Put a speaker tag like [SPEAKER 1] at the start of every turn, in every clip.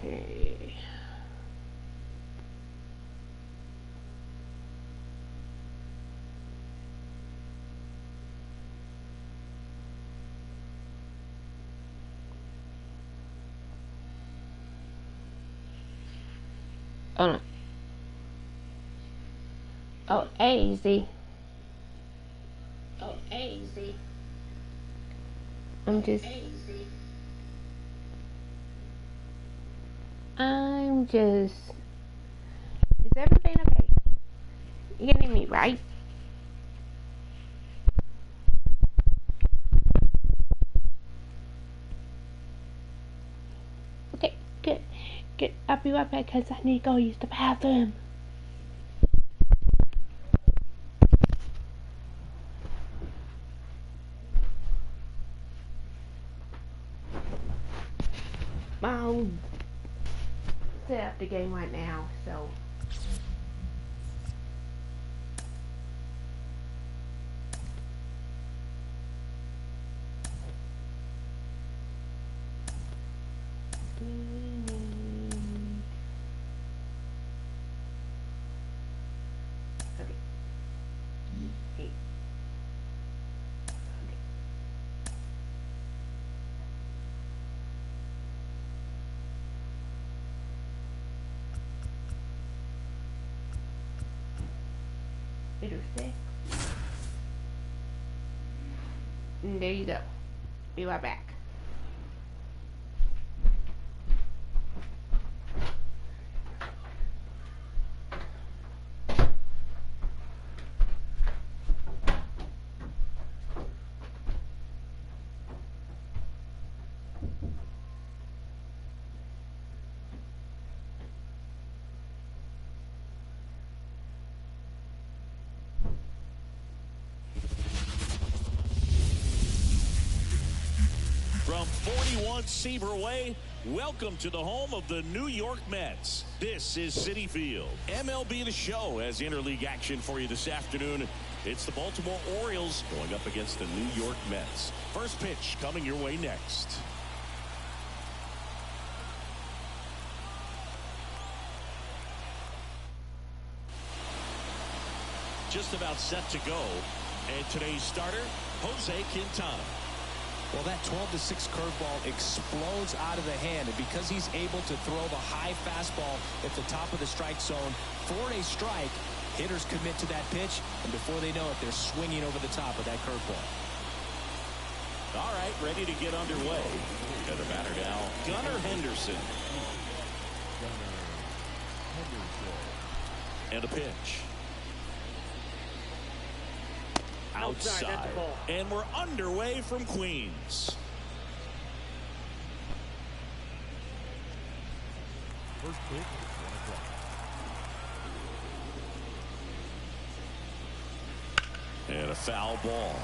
[SPEAKER 1] Okay. Oh no. Oh, easy.
[SPEAKER 2] Oh, easy.
[SPEAKER 1] I'm just.
[SPEAKER 2] Easy.
[SPEAKER 1] Is everything okay? You getting me right? Okay, good. Good. I'll be right back because I need to go use the bathroom. I'll set up the game right now, so. Okay. Hey. Interesting. And there you go. Be right back.
[SPEAKER 3] From 41 Seaver Way, welcome to the home of the New York Mets. This is Citi Field. MLB The Show has interleague action for you this afternoon. It's the Baltimore Orioles going up against the New York Mets. First pitch coming your way next. Just about set to go. And today's starter, Jose Quintana.
[SPEAKER 4] Well, that 12-6 curveball explodes out of the hand, and because he's able to throw the high fastball at the top of the strike zone for a strike, hitters commit to that pitch, and before they know it, they're swinging over the top of that curveball.
[SPEAKER 3] All right, ready to get underway. And the batter now, Gunnar Henderson. And a pitch. Outside. And we're underway from Queens.
[SPEAKER 5] First pitch, 1 o'clock.
[SPEAKER 3] And a foul ball.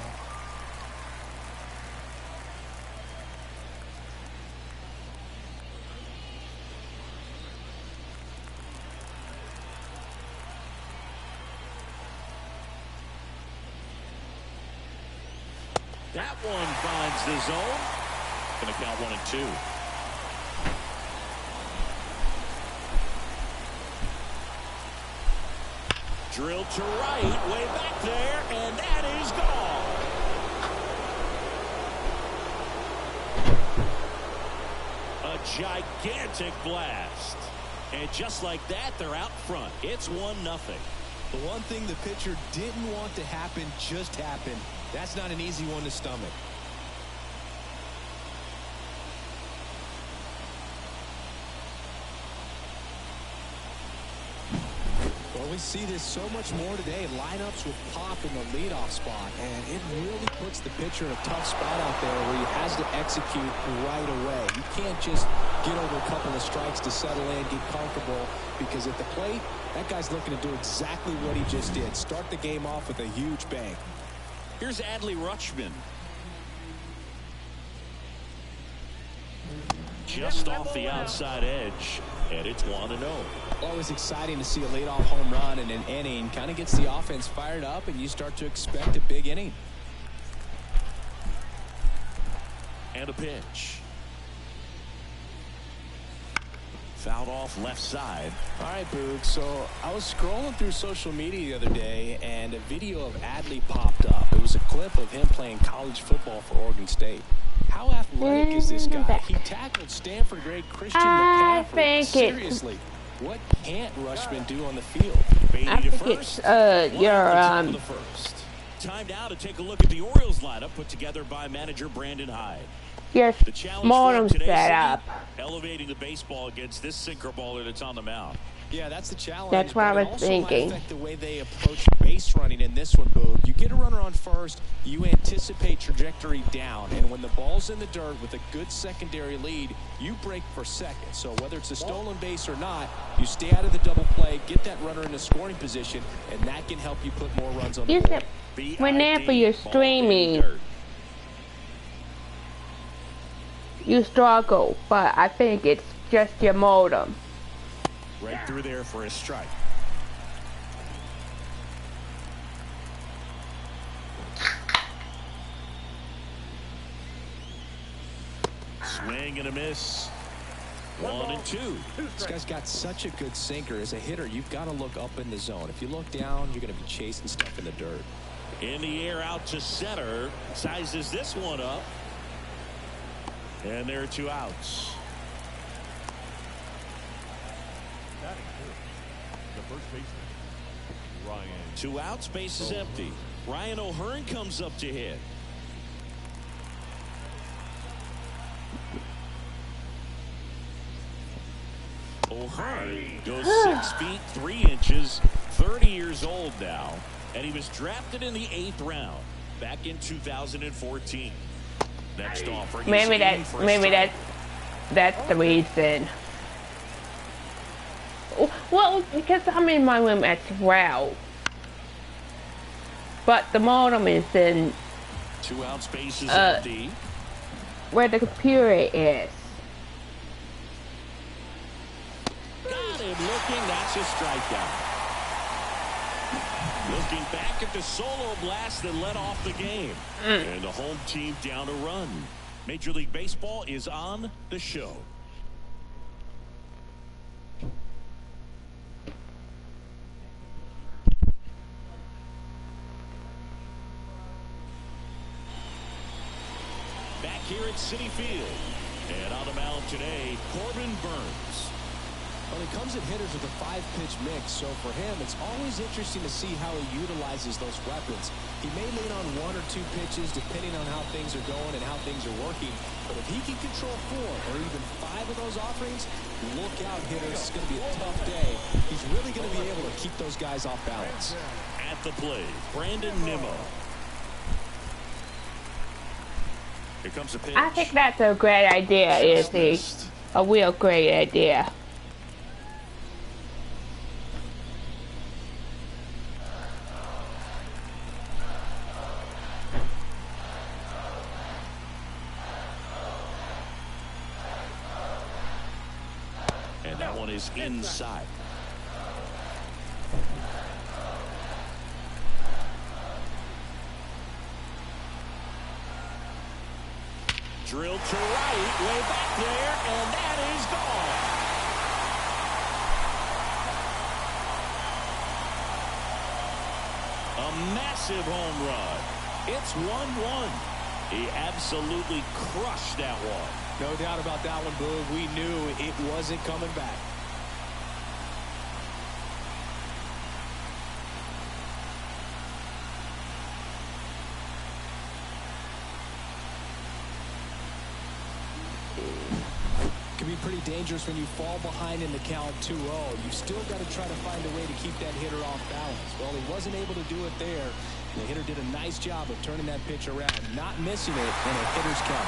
[SPEAKER 3] That one finds the zone. Going to count 1-2. Drilled to right, way back there, and that is gone. A gigantic blast. And just like that, they're out front. It's 1-0.
[SPEAKER 4] The one thing the pitcher didn't want to happen just happened. That's not an easy one to stomach. Well, we see this so much more today. Lineups with pop in the leadoff spot, and it really puts the pitcher in a tough spot out there where he has to execute right away. You can't just get over a couple of strikes to settle in, get comfortable, because at the plate, that guy's looking to do exactly what he just did. Start the game off with a huge bang.
[SPEAKER 3] Here's Adley Rutschman. Just off the outside edge, and it's 1-0.
[SPEAKER 4] Always exciting to see a leadoff home run in an inning. Kind of gets the offense fired up, and you start to expect a big inning.
[SPEAKER 3] And a pitch. Fouled off left side.
[SPEAKER 4] All right, Boog. So I was scrolling through social media the other day, and a video of Adley popped up. It was a clip of him playing college football for Oregon State. How athletic is this guy? He tackled Stanford great Christian McCaffrey. Seriously, what can't Rushman do on the field?
[SPEAKER 3] Fading to first. The first. Time now to take a look at the Orioles lineup put together by manager Brandon Hyde.
[SPEAKER 1] Your
[SPEAKER 3] The challenge
[SPEAKER 1] modem
[SPEAKER 3] for today,
[SPEAKER 1] set
[SPEAKER 3] Cindy,
[SPEAKER 1] up.
[SPEAKER 3] elevating the baseball against this sinker baller that's on the mound.
[SPEAKER 4] Yeah, that's the challenge.
[SPEAKER 1] That's what I
[SPEAKER 4] but it
[SPEAKER 1] was
[SPEAKER 4] also
[SPEAKER 1] thinking.
[SPEAKER 4] might affect the way they approach base running in this one, Boog. You get a runner on first, you anticipate trajectory down, and when the ball's in the dirt with a good secondary lead, you break for second. So whether it's a stolen base or not, you stay out of the double play, get that runner in a scoring position, and that can help you put more runs on the board.
[SPEAKER 1] Whenever you're streaming, you struggle, but I think it's just your modem.
[SPEAKER 3] Right through there for a strike. Swing and a miss. 1 and 2.
[SPEAKER 4] This guy's got such a good sinker. As a hitter, you've got to look up in the zone. If you look down, you're going to be chasing stuff in the dirt.
[SPEAKER 3] In the air out to center. Sizes this one up. And there are 2 outs.
[SPEAKER 5] The first baseman, Ryan.
[SPEAKER 3] 2 outs, base is empty. Ryan O'Hearn comes up to hit. O'Hearn goes 6 feet 3 inches, 30 years old now, and he was drafted in the 8th round back in 2014. Next offering.
[SPEAKER 1] Maybe that's the reason. Well, because I'm in my room as well, but the modem is in
[SPEAKER 3] 2 out, space is empty.
[SPEAKER 1] where the computer is.
[SPEAKER 3] Got him looking. That's a strikeout. Looking back at the solo blast that led off the game. And the home team down a run. Major League Baseball is on the show. Back here at Citi Field. And on the mound today, Corbin Burns.
[SPEAKER 4] Well, he comes at hitters with a 5-pitch mix, so for him, it's always interesting to see how he utilizes those weapons. He may lean on 1 or 2 pitches depending on how things are going and how things are working, but if he can control 4 or even 5 of those offerings, look out, hitters. It's going to be a tough day. He's really going to be able to keep those guys off balance.
[SPEAKER 3] At the plate, Brandon Nimmo. Here comes a pitch.
[SPEAKER 1] I think that's a great idea, Izzy. A real great idea.
[SPEAKER 3] And that one is inside. Drilled to right, way back there, and that is gone. A massive home run. It's 1-1. He absolutely crushed that one.
[SPEAKER 4] No doubt about that one, Boog. We knew it wasn't coming back. Can be pretty dangerous when you fall behind in the count 2-0. You've still got to try to find a way to keep that hitter off balance. Well, he wasn't able to do it there. The hitter did a nice job of turning that pitch around, not missing it in a hitter's count.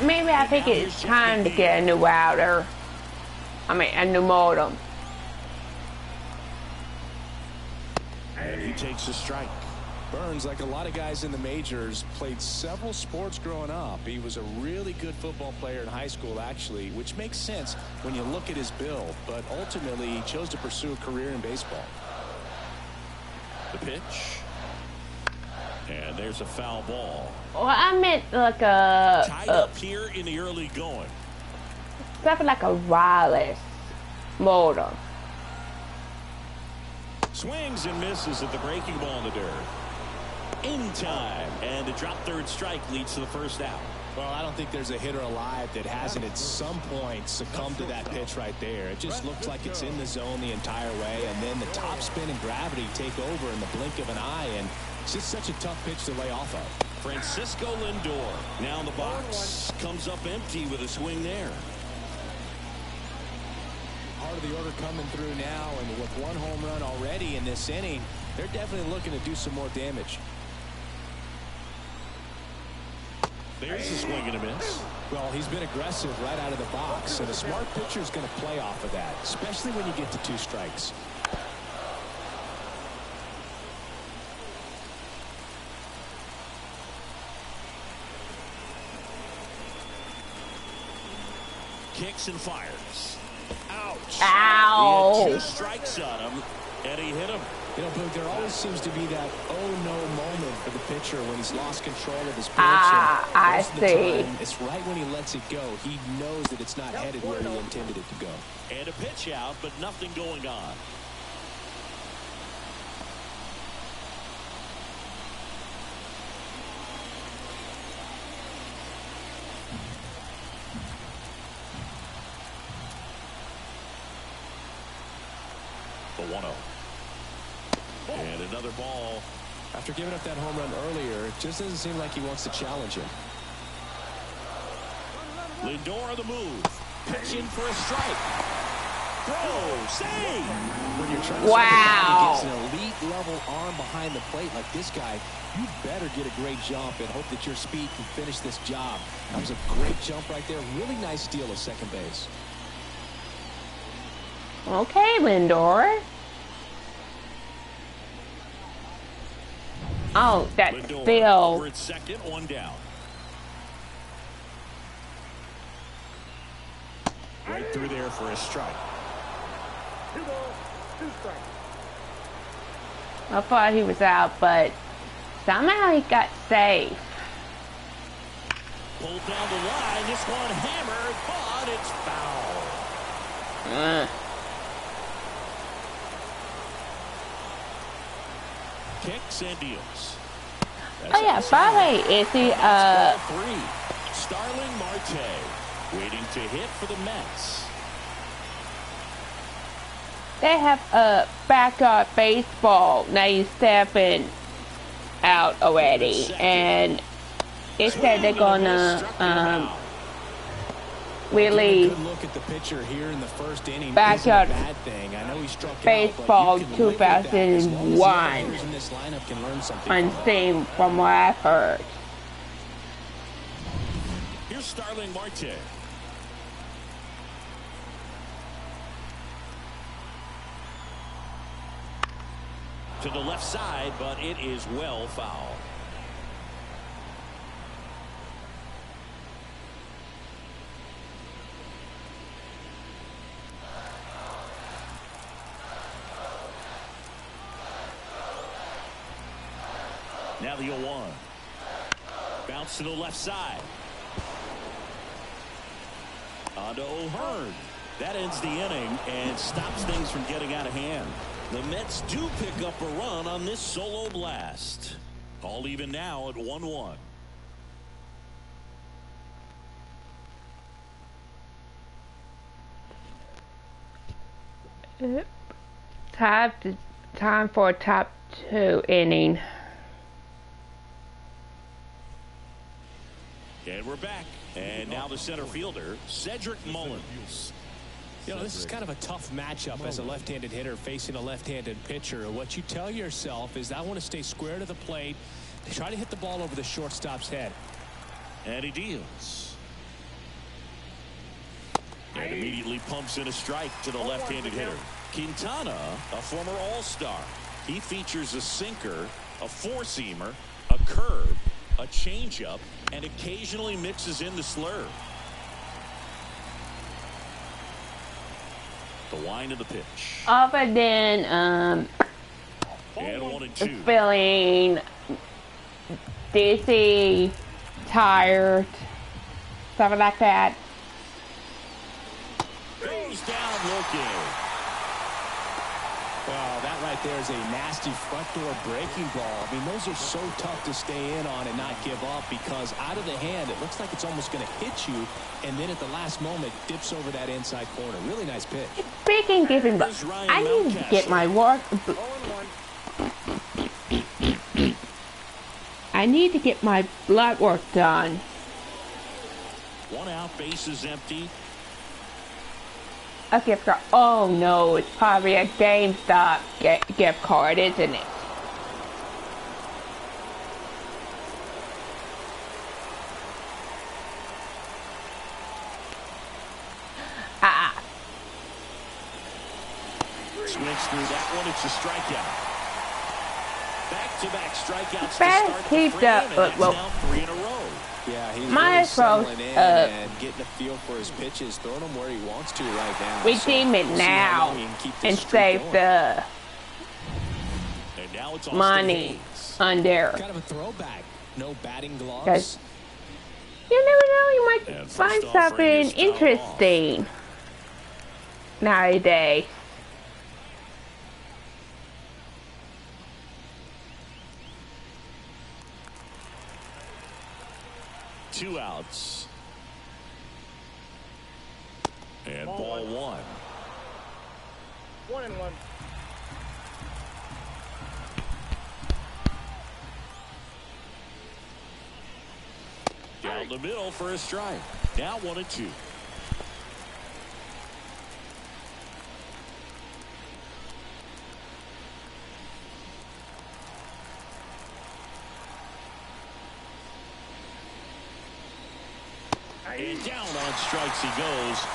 [SPEAKER 1] Maybe I think it's time to get a new router. I mean, a new modem.
[SPEAKER 3] And he takes a strike.
[SPEAKER 4] Burns, like a lot of guys in the majors, played several sports growing up. He was a really good football player in high school, actually, which makes sense when you look at his build. But ultimately, he chose to pursue a career in baseball.
[SPEAKER 3] The pitch. And there's a foul ball.
[SPEAKER 1] Well, I meant like a
[SPEAKER 3] Tied up here in the early going.
[SPEAKER 1] something like a wireless modem.
[SPEAKER 3] Swings and misses at the breaking ball in the dirt. In time, and the drop third strike leads to the first out.
[SPEAKER 4] Well, I don't think there's a hitter alive that hasn't at some point succumbed to that pitch right there. It just looks like it's in the zone the entire way, and then the top spin and gravity take over in the blink of an eye, and it's just such a tough pitch to lay off of.
[SPEAKER 3] Francisco Lindor now in the box. Comes up empty with a swing there.
[SPEAKER 4] Part of the order coming through now, and with one home run already in this inning, they're definitely looking to do some more damage.
[SPEAKER 3] There's a swing and a miss.
[SPEAKER 4] Well, he's been aggressive right out of the box, and a smart pitcher is going to play off of that, especially when you get to 2 strikes.
[SPEAKER 3] Kicks and fires. Ouch.
[SPEAKER 1] Ow.
[SPEAKER 3] He had 2 strikes on him, and he hit him.
[SPEAKER 4] You know, Boog, there always seems to be that oh-no moment for the pitcher when he's lost control of his pitch.
[SPEAKER 1] I see.
[SPEAKER 4] It's right when he lets it go. He knows that it's not headed where he intended it to go.
[SPEAKER 3] And a pitch out, but nothing going on. The 1-0. And another ball.
[SPEAKER 4] After giving up that home run earlier, it just doesn't seem like he wants to challenge him.
[SPEAKER 3] Lindor on the move. Pitching for a strike. Throw. Save.
[SPEAKER 4] When you're trying to
[SPEAKER 1] wow.
[SPEAKER 4] against an elite level arm behind the plate like this guy, you better get a great jump and hope that your speed can finish this job. That was a great jump right there. Really nice steal of second base.
[SPEAKER 1] Okay, Lindor. Oh, that's
[SPEAKER 3] Lindor
[SPEAKER 1] Phil.
[SPEAKER 3] over at second, 1 down. Right through there for a strike.
[SPEAKER 5] 2 balls, 2 strikes.
[SPEAKER 1] I thought he was out, but somehow he got safe.
[SPEAKER 3] Pulled down the line. This one hammered, but it's foul. Kicks and deals.
[SPEAKER 1] Oh yeah, by the way, is he
[SPEAKER 3] Ball 3. Starling Marte waiting to hit for the Mets.
[SPEAKER 1] they have a backyard baseball now he's stepping out already, and they said they're gonna really
[SPEAKER 4] Good look at the pitcher here in the first inning.
[SPEAKER 1] backyard
[SPEAKER 4] Isn't a bad thing. I know he struck
[SPEAKER 1] baseball
[SPEAKER 4] out, but you can look at that. As long as the
[SPEAKER 1] 2001
[SPEAKER 4] players in this lineup can learn something
[SPEAKER 1] on
[SPEAKER 4] from it.
[SPEAKER 1] theme from what I've heard.
[SPEAKER 3] Here's Starling Marte. To the left side, but it is well foul. Now the 0-1. Bounce to the left side. On to O'Hearn. That ends the inning and stops things from getting out of hand. The Mets do pick up a run on this solo blast. All even now at 1-1.
[SPEAKER 1] Time for a top 2 inning.
[SPEAKER 3] And we're back. And now the center fielder, Cedric Mullins.
[SPEAKER 4] You know, this is kind of a tough matchup as a left-handed hitter facing a left-handed pitcher. What you tell yourself is, I want to stay square to the plate, try to hit the ball over the shortstop's head.
[SPEAKER 3] And he deals. And immediately pumps in a strike to the left-handed hitter. Quintana, a former All-Star. He features a sinker, a four-seamer, a curve, a changeup, and occasionally mixes in the slurve. The wind of the pitch.
[SPEAKER 1] Other than
[SPEAKER 3] And 1-2.
[SPEAKER 1] feeling dizzy, tired, something like that.
[SPEAKER 3] Goes down looking.
[SPEAKER 4] Well, that right there is a nasty front door breaking ball. I mean, those are so tough to stay in on and not give up because out of the hand, it looks like it's almost going to hit you, and then at the last moment, dips over that inside corner. Really nice pitch.
[SPEAKER 1] Speaking of giving up, I need to get my work. I need to get my blood work done.
[SPEAKER 3] 1 out, base is empty.
[SPEAKER 1] A gift card. Oh no, it's probably a GameStop gift card, isn't it?
[SPEAKER 3] Swings through that one. It's a strikeout. Back-to-back strikeouts
[SPEAKER 1] Better
[SPEAKER 3] to start
[SPEAKER 1] keep
[SPEAKER 3] the
[SPEAKER 1] the
[SPEAKER 3] frame, and that's
[SPEAKER 1] well,
[SPEAKER 3] now 3 in a row.
[SPEAKER 4] Yeah, he's
[SPEAKER 1] might
[SPEAKER 4] really
[SPEAKER 1] as well
[SPEAKER 4] settling in and getting a feel for his pitches, throwing them where he wants to right now.
[SPEAKER 1] redeem it
[SPEAKER 4] we'll
[SPEAKER 1] now and save the
[SPEAKER 3] And now it's Austin
[SPEAKER 1] money
[SPEAKER 3] Hayes.
[SPEAKER 1] on there.
[SPEAKER 4] Kind of a throwback. No batting gloves.
[SPEAKER 1] Guys, you never know, you might
[SPEAKER 3] And first
[SPEAKER 1] find
[SPEAKER 3] off,
[SPEAKER 1] something
[SPEAKER 3] Rangers foul
[SPEAKER 1] interesting nowadays.
[SPEAKER 3] Two outs. And ball 1.
[SPEAKER 5] 1-1.
[SPEAKER 3] Down the middle for a strike. Now 1-2. And down on strikes he goes.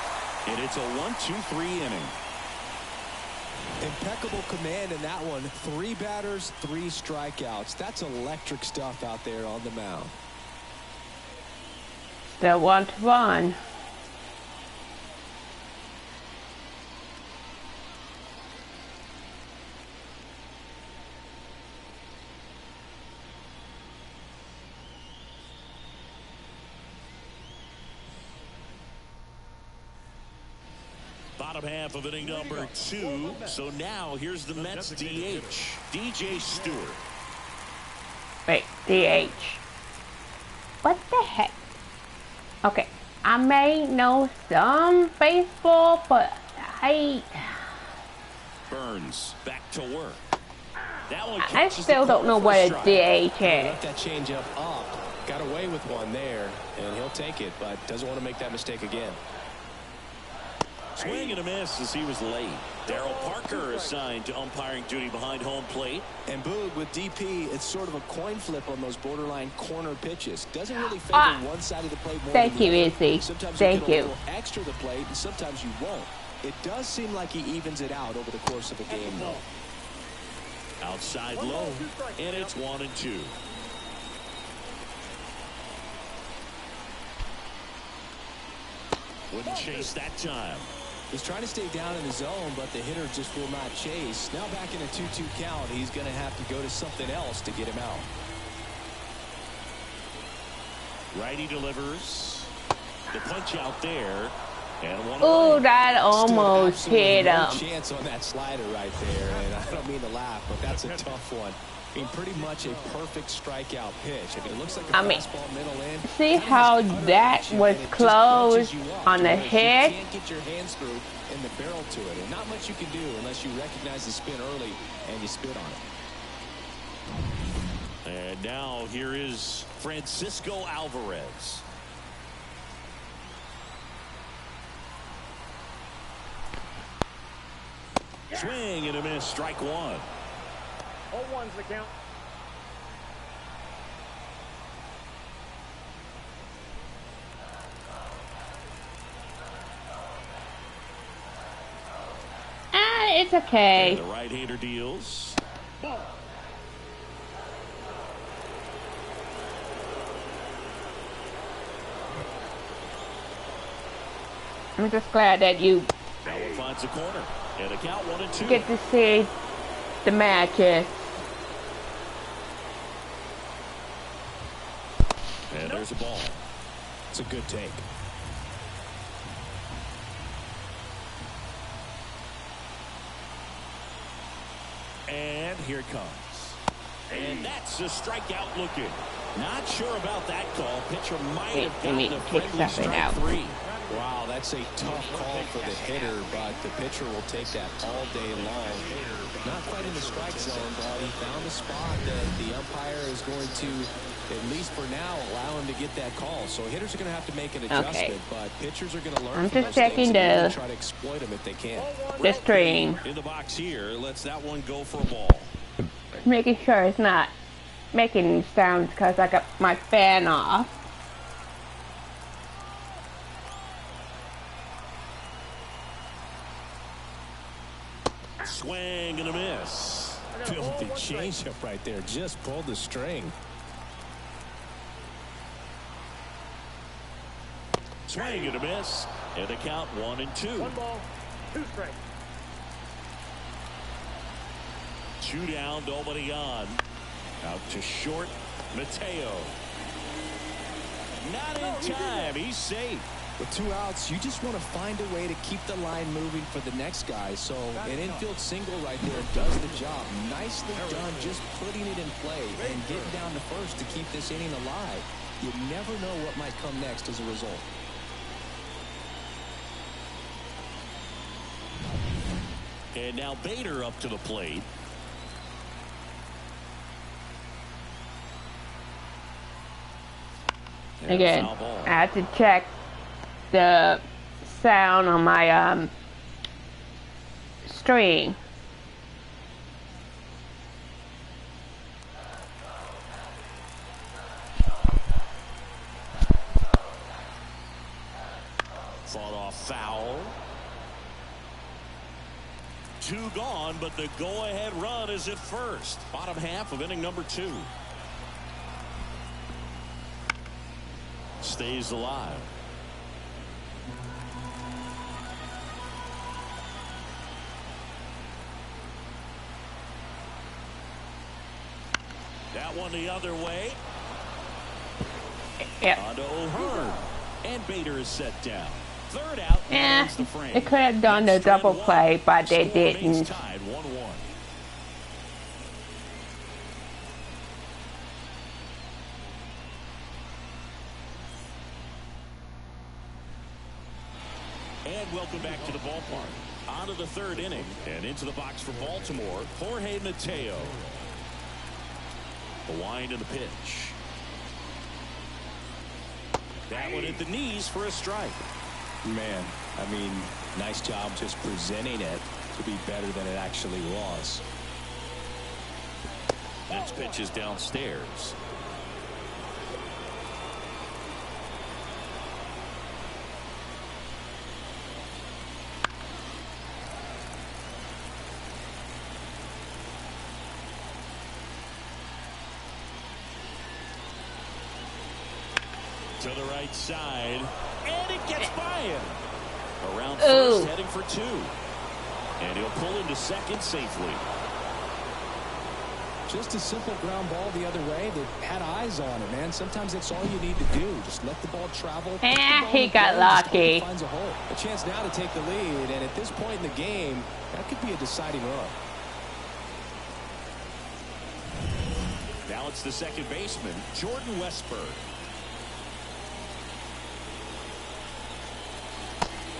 [SPEAKER 3] And it's a 1-2-3 inning.
[SPEAKER 4] Impeccable command in that one. 3 batters, 3 strikeouts. That's electric stuff out there on the mound.
[SPEAKER 1] The 1-1.
[SPEAKER 3] Bottom half of inning number 2. So now here's the Mets DH, DJ Stewart.
[SPEAKER 1] Wait, DH. What the heck? Okay, I may know some baseball, but
[SPEAKER 3] Burns back to work. That one
[SPEAKER 1] I
[SPEAKER 3] catches
[SPEAKER 1] still
[SPEAKER 3] the
[SPEAKER 1] don't know
[SPEAKER 3] corner
[SPEAKER 1] what
[SPEAKER 3] for
[SPEAKER 1] a
[SPEAKER 3] strike.
[SPEAKER 1] DH
[SPEAKER 4] He
[SPEAKER 1] is.
[SPEAKER 4] left that changeup up. Got away with one there, and he'll take it, but doesn't want to make that mistake again.
[SPEAKER 3] Swing and a miss as he was late. Darryl Parker assigned to umpiring duty behind home plate.
[SPEAKER 4] And Boog, with DP, it's sort of a coin flip on those borderline corner pitches. Doesn't really favor one side of the plate more
[SPEAKER 1] Thank
[SPEAKER 4] than the
[SPEAKER 1] you,
[SPEAKER 4] other.
[SPEAKER 1] Izzy.
[SPEAKER 4] Sometimes
[SPEAKER 1] Thank
[SPEAKER 4] you
[SPEAKER 1] you.
[SPEAKER 4] get a little extra the plate, and sometimes you won't. It does seem like he evens it out over the course of a game, though.
[SPEAKER 3] Outside low, and it's 1-2. Wouldn't chase that time.
[SPEAKER 4] He's trying to stay down in the zone, but the hitter just will not chase. Now back in a 2-2 count, he's going to have to go to something else to get him out.
[SPEAKER 3] Righty delivers. The punch out there. And one
[SPEAKER 1] Oh,
[SPEAKER 3] away.
[SPEAKER 1] that almost hit
[SPEAKER 4] No
[SPEAKER 1] him.
[SPEAKER 4] chance on that slider right there, and I don't mean to laugh, but that's a tough one. I mean, pretty much a perfect strikeout pitch. I mean, it looks like a fastball middle in.
[SPEAKER 1] See how that was close on the head?
[SPEAKER 4] You can't get your hands through in the barrel to it, and not much you can do unless you recognize the spin early and you spit on it.
[SPEAKER 3] And now here is Francisco Alvarez. Swing and a miss, strike 1.
[SPEAKER 5] 0-1's the count.
[SPEAKER 1] It's okay.
[SPEAKER 3] And the right-hander deals.
[SPEAKER 5] Ball.
[SPEAKER 1] I'm just glad that you
[SPEAKER 3] That one finds a corner. And a count 1-2.
[SPEAKER 1] get to see the matches.
[SPEAKER 3] there's a ball.
[SPEAKER 4] It's a good take.
[SPEAKER 3] And here it comes. And that's a strikeout looking. Not sure about that call. Pitcher might have gotten a friendly strike three.
[SPEAKER 4] Wow, that's a tough call for the hitter, but the pitcher will take that all day long. Not quite in the strike zone, but he found a spot that the umpire is going to, at least for now, allow him to get that call. So hitters are going to have to make an adjustment, but pitchers are going to learn
[SPEAKER 1] I'm
[SPEAKER 4] from
[SPEAKER 1] just
[SPEAKER 4] those
[SPEAKER 1] checking
[SPEAKER 4] things and
[SPEAKER 1] the
[SPEAKER 4] try to exploit them if they can.
[SPEAKER 1] The stream.
[SPEAKER 3] In the box here, lets that one go for a ball.
[SPEAKER 1] Making sure it's not making sounds because I got my fan off.
[SPEAKER 3] Swing and a miss.
[SPEAKER 4] Filthy changeup right there. Just pulled the string.
[SPEAKER 3] Swing and a miss. And the count 1-2.
[SPEAKER 5] 1 ball, 2 strikes.
[SPEAKER 3] 2 down, nobody on. Out to short, Mateo. Not in time. He's safe.
[SPEAKER 4] With 2 outs, you just want to find a way to keep the line moving for the next guy. So an infield single right there does the job. Nicely done, just putting it in play and getting down to first to keep this inning alive. You never know what might come next as a result.
[SPEAKER 3] And now Bader up to the plate.
[SPEAKER 1] Again, I have to check the sound on my stream.
[SPEAKER 3] Fought off foul. 2 gone, but the go-ahead run is at first. Bottom half of inning number 2. Stays alive. That one the other way.
[SPEAKER 1] Yep.
[SPEAKER 3] On to O'Hearn. And Bader is set down. 3rd out.
[SPEAKER 1] Yeah,
[SPEAKER 3] The frame.
[SPEAKER 1] they could have done the double play, but they didn't.
[SPEAKER 3] Tied 1-1. And welcome back to the ballpark. On to the 3rd inning and into the box for Baltimore, Jorge Mateo. The wind of the pitch. That one at the knees for a strike.
[SPEAKER 4] Man, I mean, nice job just presenting it to be better than it actually was.
[SPEAKER 3] Next pitch is downstairs. To the right side, and it gets by him. Around first, heading for 2. And he'll pull into second safely.
[SPEAKER 4] Just a simple ground ball the other way that had eyes on it, man. Sometimes that's all you need to do. Just let the ball travel.
[SPEAKER 1] He got lucky.
[SPEAKER 4] Finds a hole. A chance now to take the lead, and at this point in the game, that could be a deciding run.
[SPEAKER 3] Now it's the second baseman, Jordan Westburg.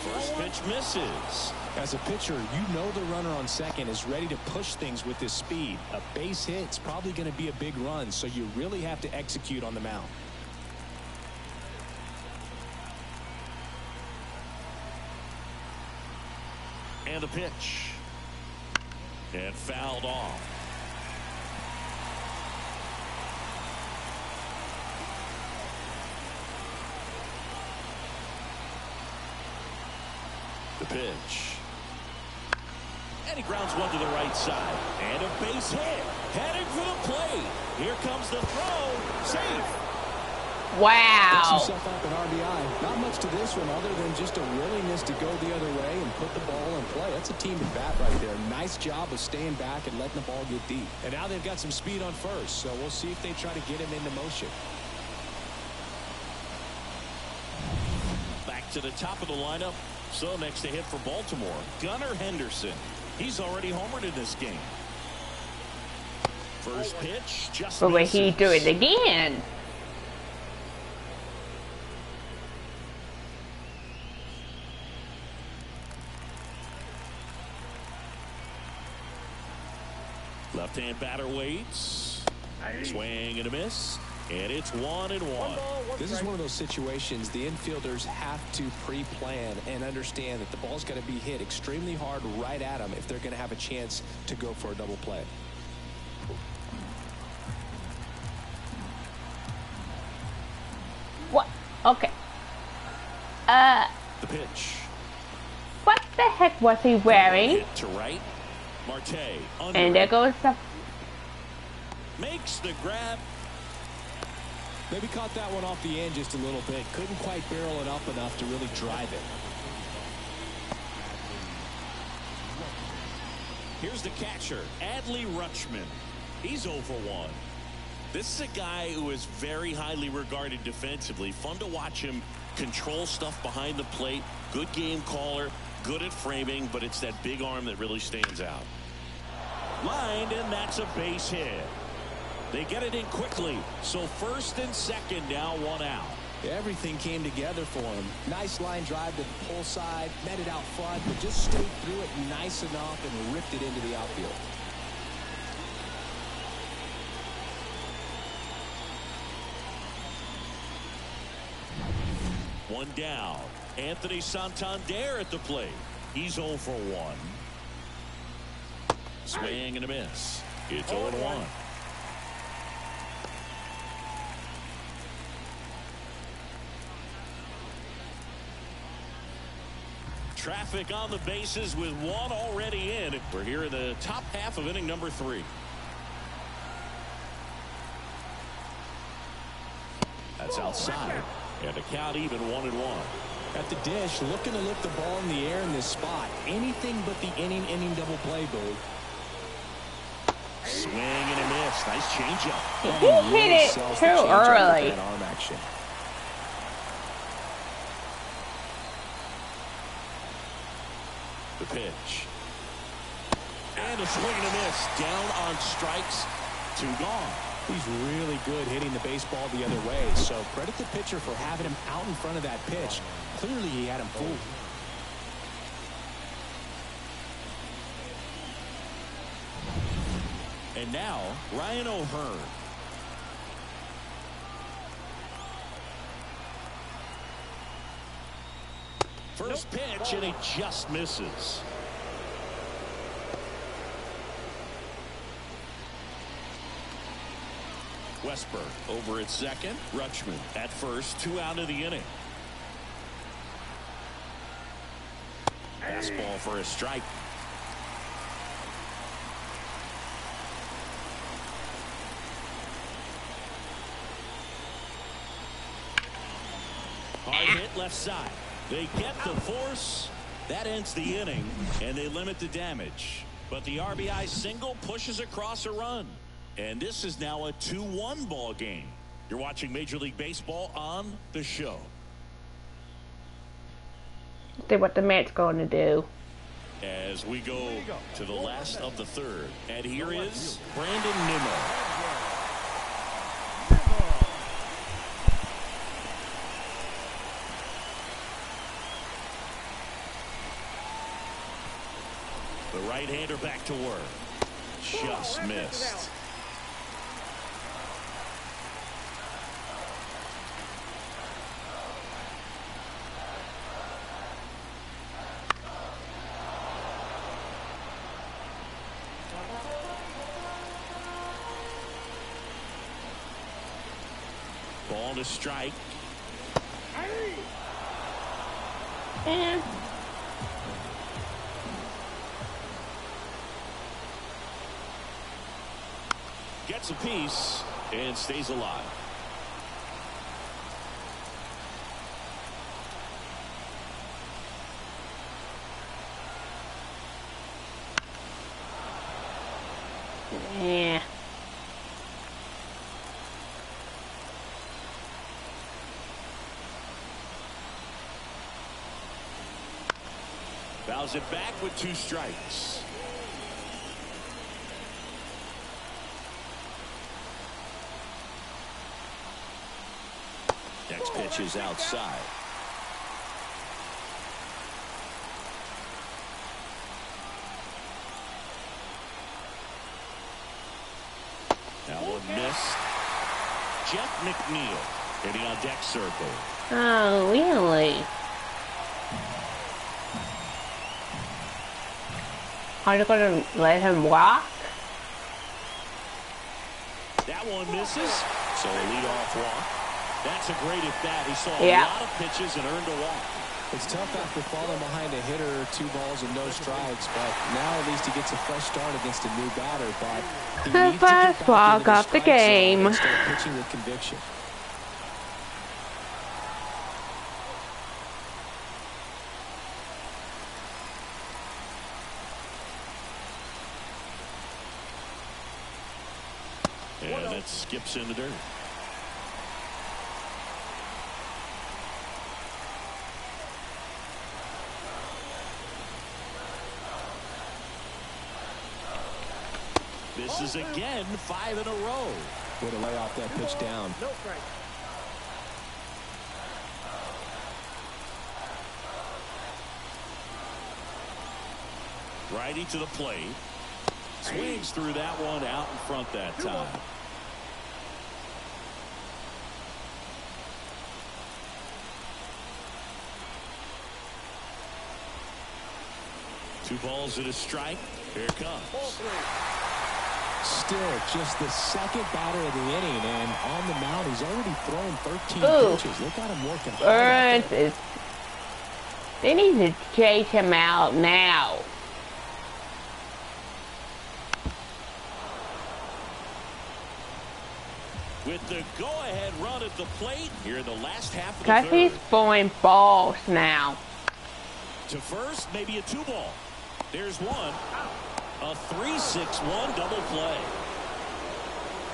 [SPEAKER 3] First pitch misses.
[SPEAKER 4] As a pitcher, you know the runner on second is ready to push things with his speed. A base hit's probably going to be a big run, so you really have to execute on the mound.
[SPEAKER 3] And a pitch. And fouled off. The pitch. And he grounds one to the right side. And a base hit. Heading for the plate. Here comes the throw. Safe.
[SPEAKER 1] Wow.
[SPEAKER 4] Picks himself up an RBI. Not much to this one other than just a willingness to go the other way and put the ball in play. That's a team at bat right there. Nice job of staying back and letting the ball get deep. And now they've got some speed on first, so we'll see if they try to get him into motion.
[SPEAKER 3] to the top of the lineup. So next to hit for Baltimore, Gunnar Henderson. He's already homered in this game. First pitch, just
[SPEAKER 1] But when
[SPEAKER 3] misses.
[SPEAKER 1] he do it again.
[SPEAKER 3] Left-hand batter waits. Swing and a miss. And it's 1-1.
[SPEAKER 4] This is one of those situations the infielders have to pre-plan and understand that the ball's got to be hit extremely hard right at them if they're going to have a chance to go for a double play.
[SPEAKER 1] What? Okay.
[SPEAKER 3] The pitch.
[SPEAKER 1] What the heck was he wearing?
[SPEAKER 3] Hit to right. Marte. Under.
[SPEAKER 1] And there goes the...
[SPEAKER 3] Makes the grab.
[SPEAKER 4] Maybe caught that one off the end just a little bit. Couldn't quite barrel it up enough to really drive it.
[SPEAKER 3] Here's the catcher, Adley Rutschman. He's 0 for 1. This is a guy who is very highly regarded defensively. Fun to watch him control stuff behind the plate. Good game caller, good at framing, but it's that big arm that really stands out. Lined, and that's a base hit. They get it in quickly, so first and second now, 1 out.
[SPEAKER 4] Everything came together for him. Nice line drive to the pull side, met it out front, but just stayed through it nice enough and ripped it into the outfield.
[SPEAKER 3] One down. Anthony Santander at the plate. He's 0 for 1. Swing and a miss. It's 0-1. Traffic on the bases with one already in. We're here in the top half of inning number 3. That's outside. And a count even 1-1.
[SPEAKER 4] At the dish, looking to lift the ball in the air in this spot. Anything but the inning double play, Boo.
[SPEAKER 3] Swing and a miss. Nice changeup.
[SPEAKER 1] He hit it too early.
[SPEAKER 4] That arm action.
[SPEAKER 3] The pitch. And a swing and a miss. Down on strikes. 2 gone.
[SPEAKER 4] He's really good hitting the baseball the other way, so credit the pitcher for having him out in front of that pitch. Clearly he had him fooled.
[SPEAKER 3] And now Ryan O'Hearn. First pitch, and he just misses. Westberg over at second. Rutschman at first. 2 out of the inning. Fastball for a strike. Hard hit left side. They get the force. That ends the inning, and they limit the damage. But the RBI single pushes across a run. And this is now a 2-1 ball game. You're watching Major League Baseball on the show.
[SPEAKER 1] See what the Mets going to do.
[SPEAKER 3] As we go to the last of the 3rd. And here is Brandon Nimmo. The right-hander back to work. Just missed. Ball to strike.
[SPEAKER 1] And
[SPEAKER 3] Gets a piece and stays alive.
[SPEAKER 1] yeah.
[SPEAKER 3] Fouls it back with 2 strikes. Next pitch is outside. That one missed. Jeff McNeil hitting on deck circle.
[SPEAKER 1] Oh, really? Are you going to let him walk?
[SPEAKER 3] That one misses. So a leadoff walk. That's a great at bat. He saw a lot of pitches and earned a walk.
[SPEAKER 4] It's tough after falling behind a hitter, 2 balls and no strikes, but now at least he gets a fresh start against a new batter. But he needs to get back
[SPEAKER 1] walk
[SPEAKER 4] into the
[SPEAKER 1] off the
[SPEAKER 4] strike zone
[SPEAKER 1] game.
[SPEAKER 4] and start pitching with conviction.
[SPEAKER 3] And it skips in the dirt. This is again 5 in a row.
[SPEAKER 4] Way to lay off that pitch down.
[SPEAKER 5] No strike.
[SPEAKER 3] Righty to the plate. Swings through that one out in front that time. Two balls and a strike. Here it comes.
[SPEAKER 4] Still just the second batter of the inning, and on the mound he's already thrown 13 pitches. They got him working hard.
[SPEAKER 1] They need to chase him out now.
[SPEAKER 3] With the go-ahead run at the plate here in the last half of the
[SPEAKER 1] Because
[SPEAKER 3] third.
[SPEAKER 1] he's throwing balls now.
[SPEAKER 3] To first, maybe a 2-ball. There's one. A 3-6-1 double play.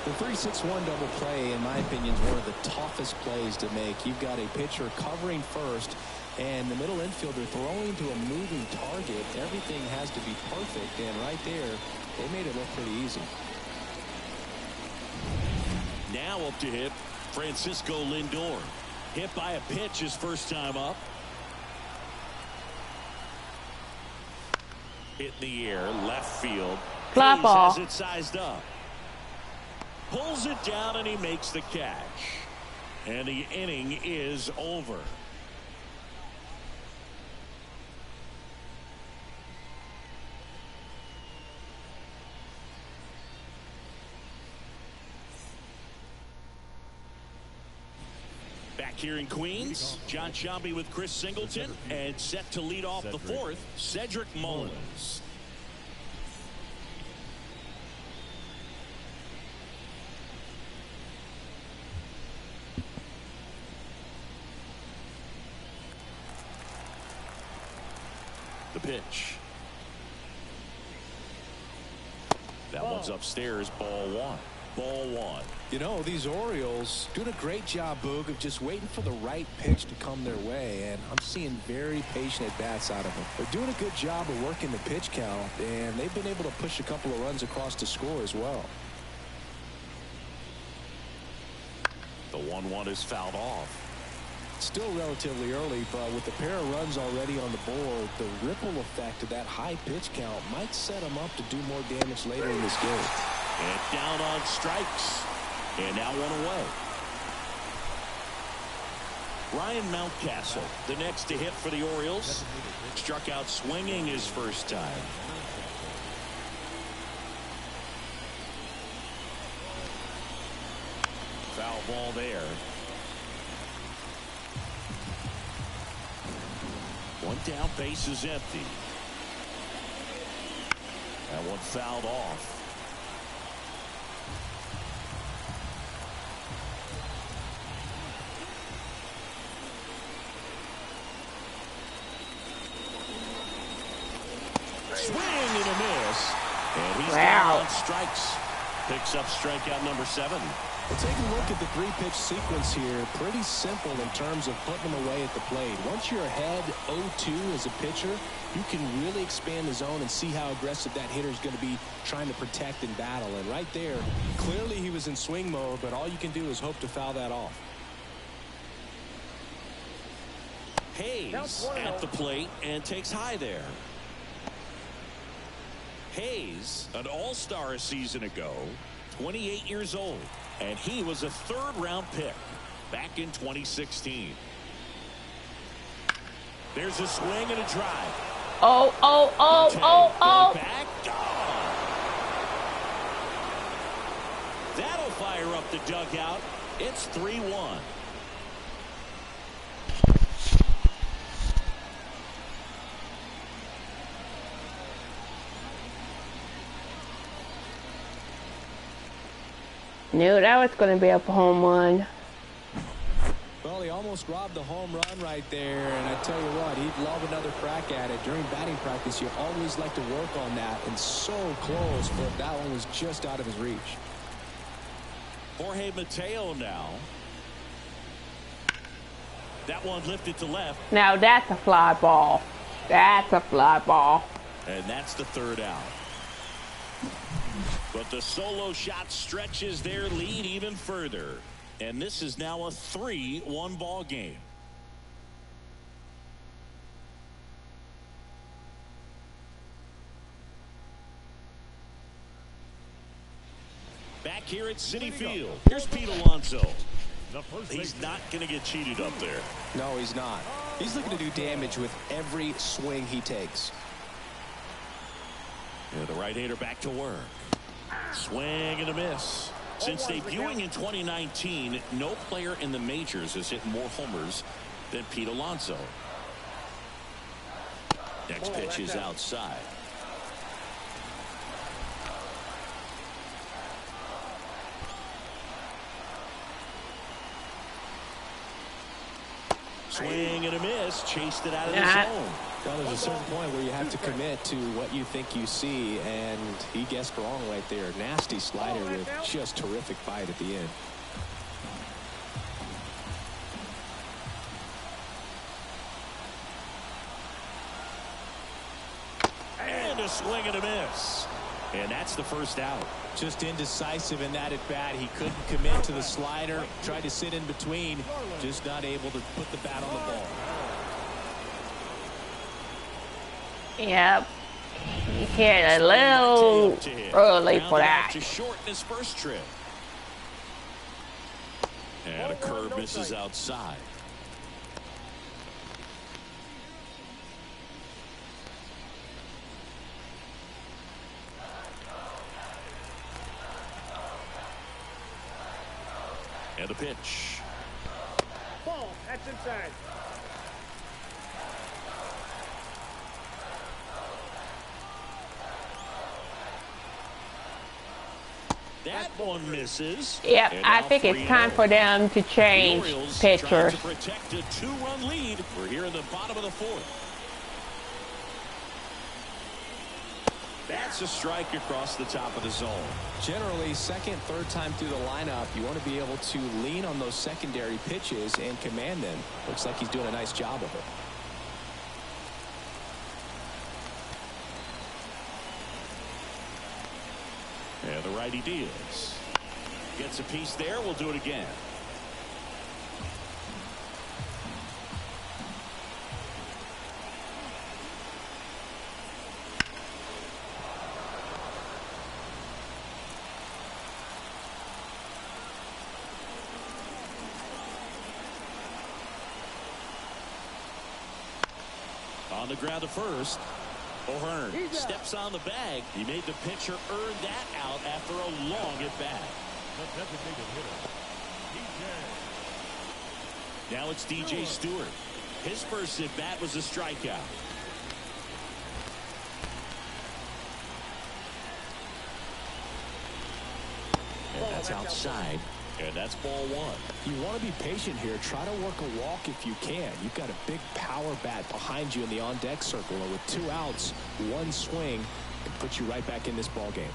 [SPEAKER 4] The 3-6-1 double play, in my opinion, is one of the toughest plays to make. You've got a pitcher covering first, and the middle infielder throwing to a moving target. Everything has to be perfect, and right there, they made it look pretty easy.
[SPEAKER 3] Now up to hit, Francisco Lindor. Hit by a pitch his first time up. Hit in the air, left field.
[SPEAKER 1] Fly ball.
[SPEAKER 3] Has it sized up. Pulls it down and he makes the catch. And the inning is over. Back here in Queens, John Sciambi with Chris Singleton, and set to lead off the fourth, Cedric Mullins. The pitch. That one's upstairs, ball 1. Ball 1.
[SPEAKER 4] You know, these Orioles doing a great job, Boog, of just waiting for the right pitch to come their way, and I'm seeing very patient at-bats out of them. They're doing a good job of working the pitch count, and they've been able to push a couple of runs across the score as well.
[SPEAKER 3] The 1-1 is fouled off.
[SPEAKER 4] Still relatively early, but with a pair of runs already on the board, the ripple effect of that high pitch count might set them up to do more damage later in this game.
[SPEAKER 3] And down on strikes. And now 1 away. Ryan Mountcastle, the next to hit for the Orioles. Struck out swinging his first time. Foul ball there. One down, base is empty. That one fouled off. Swing and a miss. And he's down on strikes. Picks up strikeout number 7.
[SPEAKER 4] Well, take a look at the 3-pitch sequence here. Pretty simple in terms of putting them away at the plate. Once you're ahead 0-2 as a pitcher, you can really expand the zone and see how aggressive that hitter is going to be trying to protect and battle. And right there, clearly he was in swing mode, but all you can do is hope to foul that off.
[SPEAKER 3] Hayes at the plate and takes high there. Hayes, an all-star a season ago, 28 years old, and he was a third-round pick back in 2016. There's a swing and a drive.
[SPEAKER 1] Oh.
[SPEAKER 3] Back. That'll fire up the dugout. It's 3-1.
[SPEAKER 1] Knew that was going to be a home run.
[SPEAKER 4] Well, he almost robbed the home run right there, and I tell you what, he'd love another crack at it. During batting practice, you always like to work on that, and so close, but that one was just out of his reach.
[SPEAKER 3] Jorge Mateo now. That one lifted to left.
[SPEAKER 1] Now that's a fly ball. That's a fly ball.
[SPEAKER 3] And that's the third out. But the solo shot stretches their lead even further. And this is now a 3-1 ball game. Back here at Citi Field, here's Pete Alonso. He's not going to get cheated up there.
[SPEAKER 4] No, he's not. He's looking to do damage with every swing he takes.
[SPEAKER 3] Yeah, the right-hander back to work. Swing and a miss. Since debuting in 2019, no player in the majors has hit more homers than Pete Alonso. Next pitch is outside. Swing and a miss. Chased it out of the zone.
[SPEAKER 4] Well, there's a certain point where you have to commit to what you think you see, and he guessed wrong right there. Nasty slider with just terrific bite at the end.
[SPEAKER 3] And a swing and a miss. And that's the first out.
[SPEAKER 2] Just indecisive in that at bat. He couldn't commit to the slider. Tried to sit in between. Just not able to put the bat on the ball.
[SPEAKER 1] Yep. He hit a little early for that.
[SPEAKER 3] To shorten his first trip. And a curve misses outside. And the pitch.
[SPEAKER 5] Ball. That's inside.
[SPEAKER 3] That one misses.
[SPEAKER 1] Yep,
[SPEAKER 3] And
[SPEAKER 1] I
[SPEAKER 3] now
[SPEAKER 1] think it's
[SPEAKER 3] 3-0.
[SPEAKER 1] time for them to change
[SPEAKER 3] The Orioles
[SPEAKER 1] pitchers.
[SPEAKER 3] trying to protect a 2-run lead. We're here in the bottom of the fourth. That's a strike across the top of the zone.
[SPEAKER 4] Generally, second, third time through the lineup, you want to be able to lean on those secondary pitches and command them. Looks like he's doing a nice job of it.
[SPEAKER 3] And the righty deals. Gets a piece there. We'll do it again. On the ground to first. O'Hearn steps on the bag. He made the pitcher earn that out after a long at bat. Now it's DJ Stewart. His first at bat was a strikeout. And that's outside. And that's ball one.
[SPEAKER 4] You want to be patient here. Try to work a walk if you can. You've got a big power bat behind you in the on-deck circle. And with 2 outs, 1 swing can put you right back in this ball game.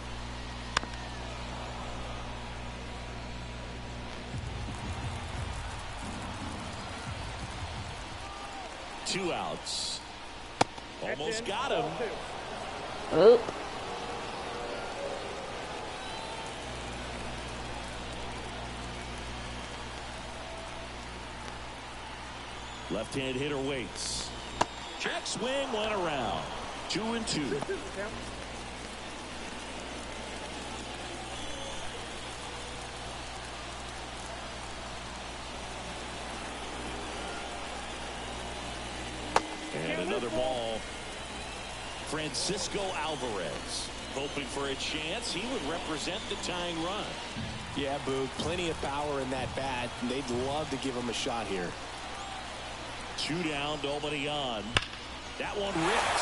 [SPEAKER 3] 2 outs. Almost got him.
[SPEAKER 1] Oop.
[SPEAKER 3] Left-hand hitter waits. Check swing, went around. 2-2. And another ball. Francisco Alvarez hoping for a chance. He would represent the tying run.
[SPEAKER 4] Yeah, Boog, plenty of power in that bat. And they'd love to give him a shot here.
[SPEAKER 3] 2 down, nobody on. That one ripped.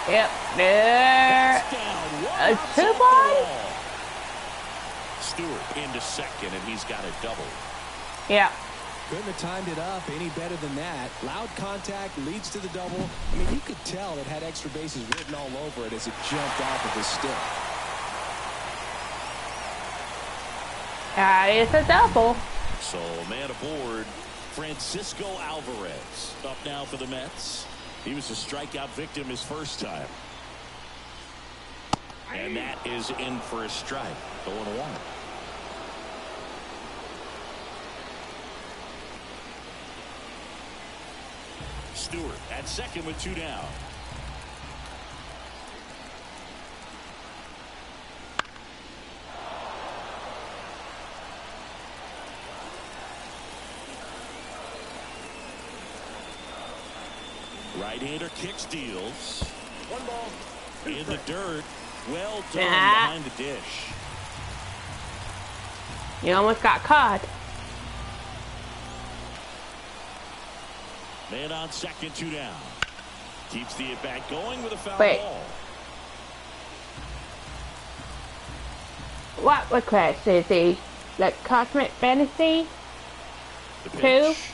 [SPEAKER 1] Yep, there. A 2-ball?
[SPEAKER 3] Stewart into second, and he's got a double.
[SPEAKER 1] Yeah.
[SPEAKER 4] Couldn't have timed it up any better than that. Loud contact leads to the double. I mean, you could tell it had extra bases written all over it as it jumped off of his stick.
[SPEAKER 1] That is a double.
[SPEAKER 3] So, man aboard, Francisco Alvarez. Up now for the Mets. He was a strikeout victim his first time. And that is in for a strike. 0-1. Stewart at second with 2 down. Right-hander kicks, deals.
[SPEAKER 5] 1 ball.
[SPEAKER 3] In the dirt. Well done behind the dish.
[SPEAKER 1] You almost got caught.
[SPEAKER 3] Man on second, 2 down. Keeps the at-bat going with a foul
[SPEAKER 1] Wait.
[SPEAKER 3] ball.
[SPEAKER 1] What request is he? Like Cosmic Fantasy?
[SPEAKER 3] The
[SPEAKER 1] 2?
[SPEAKER 3] pitch.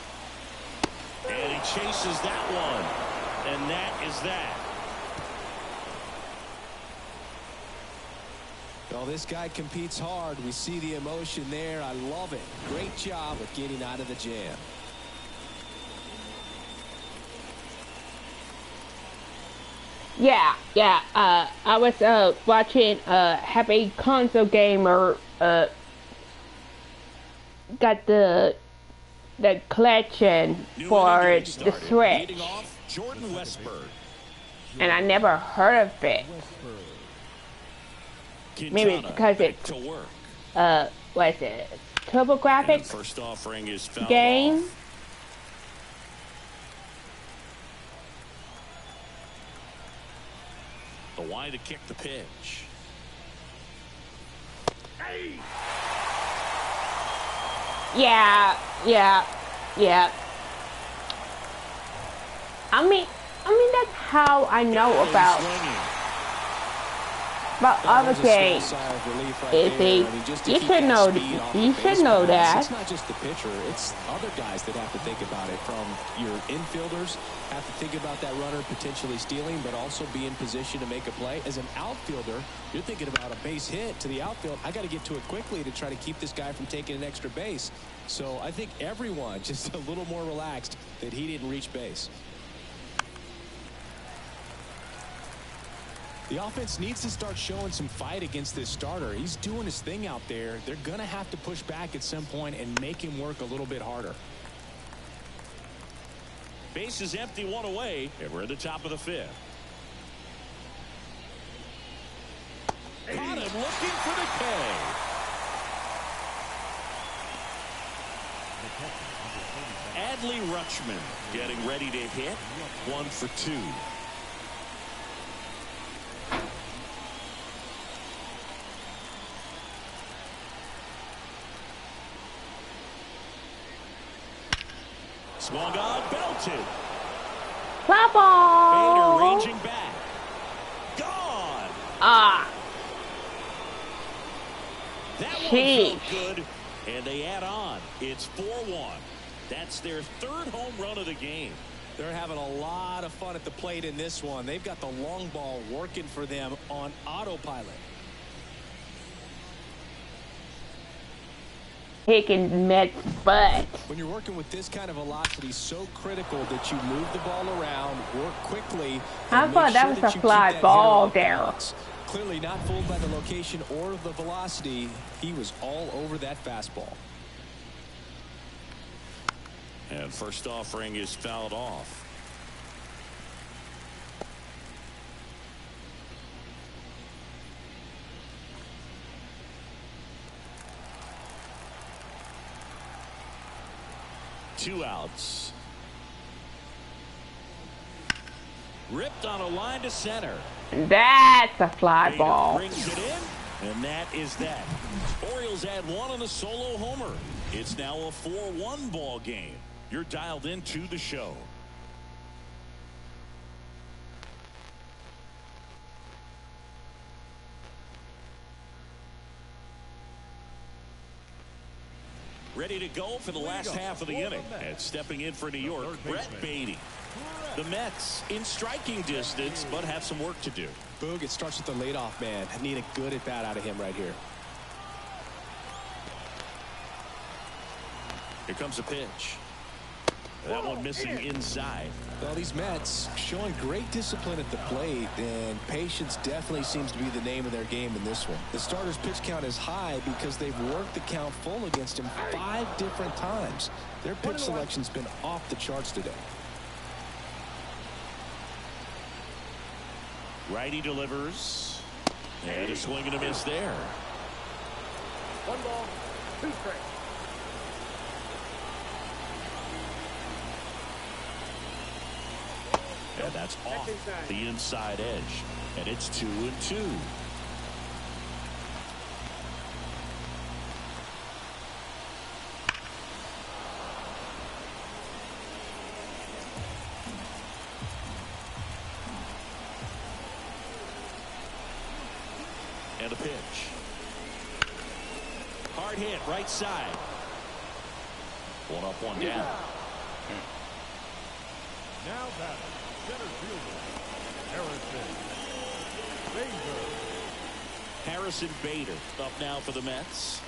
[SPEAKER 3] And he chases that one. And that is that.
[SPEAKER 4] Well, this guy competes hard. We see the emotion there. I love it. Great job of getting out of the jam.
[SPEAKER 1] Yeah. I was watching Happy Console Gamer got the collection for the Switch,
[SPEAKER 3] Off, Jordan Westberg.
[SPEAKER 1] and I never heard of it. Maybe it's because it's
[SPEAKER 3] to work.
[SPEAKER 1] what is it?
[SPEAKER 3] And
[SPEAKER 1] TurboGrafx
[SPEAKER 3] first offering is fouled
[SPEAKER 1] game.
[SPEAKER 3] off. The wide to kick the pitch.
[SPEAKER 1] Yeah. I mean that's how I know about other games. You should know. You should know that.
[SPEAKER 4] It's not just the pitcher; it's other guys that have to think about it. From your infielders have to think about that runner potentially stealing, but also be in position to make a play. As an outfielder, you're thinking about a base hit to the outfield. I got to get to it quickly to try to keep this guy from taking an extra base. So I think everyone just a little more relaxed that he didn't reach base. The offense needs to start showing some fight against this starter. He's doing his thing out there. They're going to have to push back at some point and make him work a little bit harder.
[SPEAKER 3] Base is empty, 1 away, and we're at the top of the 5th. Caught him looking for the K. Adley Rutschman getting ready to hit. 1 for 2. Swung on, belted.
[SPEAKER 1] Fly ball.
[SPEAKER 3] Bader ranging back. Gone. That one felt good, and they add on. It's 4-1. That's their 3rd home run of the game.
[SPEAKER 4] They're having a lot of fun at the plate in this one. They've got the long ball working for them on autopilot.
[SPEAKER 1] kicking Mets' butt.
[SPEAKER 4] When you're working with this kind of velocity, so critical that you move the ball around, work quickly.
[SPEAKER 1] I thought that was a fly ball there.
[SPEAKER 4] Clearly not fooled by the location or the velocity. He was all over that fastball.
[SPEAKER 3] And first offering is fouled off. Two outs. Ripped on a line to center.
[SPEAKER 1] That's a fly ball.
[SPEAKER 3] Brings it in, and that is that. Orioles add one on a solo homer. It's now a 4-1 ball game. You're dialed into the show. Ready to go for the last half of the inning. And stepping in for New York, Brett Beatty. The Mets in striking distance, but have some work to do.
[SPEAKER 4] Boog, it starts with the leadoff man. I need a good at bat out of him right here.
[SPEAKER 3] Here comes a pitch. That one missing inside.
[SPEAKER 4] Well, these Mets showing great discipline at the plate, and patience definitely seems to be the name of their game in this one. The starter's pitch count is high because they've worked the count full against him 5 different times. Their pitch selection's been off the charts today.
[SPEAKER 3] Righty delivers. And a swing and a miss there.
[SPEAKER 5] 1 ball, 2 strikes.
[SPEAKER 3] And that's off the inside edge. And it's 2-2. And a pitch. Hard hit right side. 1 up, 1 down.
[SPEAKER 6] Now batting, center fielder,
[SPEAKER 3] Harrison Bader up now for the Mets.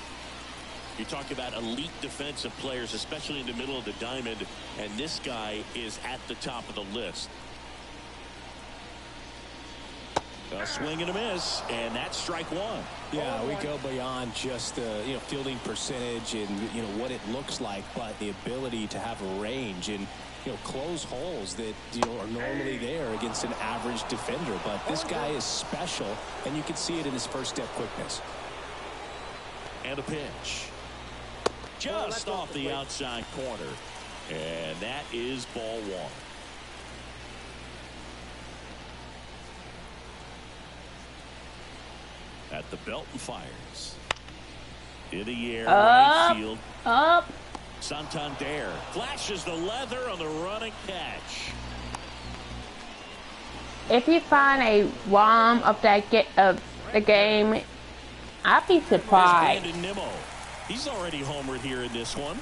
[SPEAKER 3] You talk about elite defensive players, especially in the middle of the diamond, and this guy is at the top of the list. A swing and a miss, and that's strike 1.
[SPEAKER 4] Yeah, we go beyond just the fielding percentage and what it looks like, but the ability to have a range and close holes that are normally there against an average defender. But this guy is special, and you can see it in his first step quickness.
[SPEAKER 3] And a pitch. Just off the outside corner. And that is ball 1. At the belt and fires. In the air, right field.
[SPEAKER 1] Up.
[SPEAKER 3] Santander flashes the leather on the running catch.
[SPEAKER 1] If you find a ROM of the game, I'd be surprised.
[SPEAKER 3] Brandon Nimmo. He's already homered here in this one.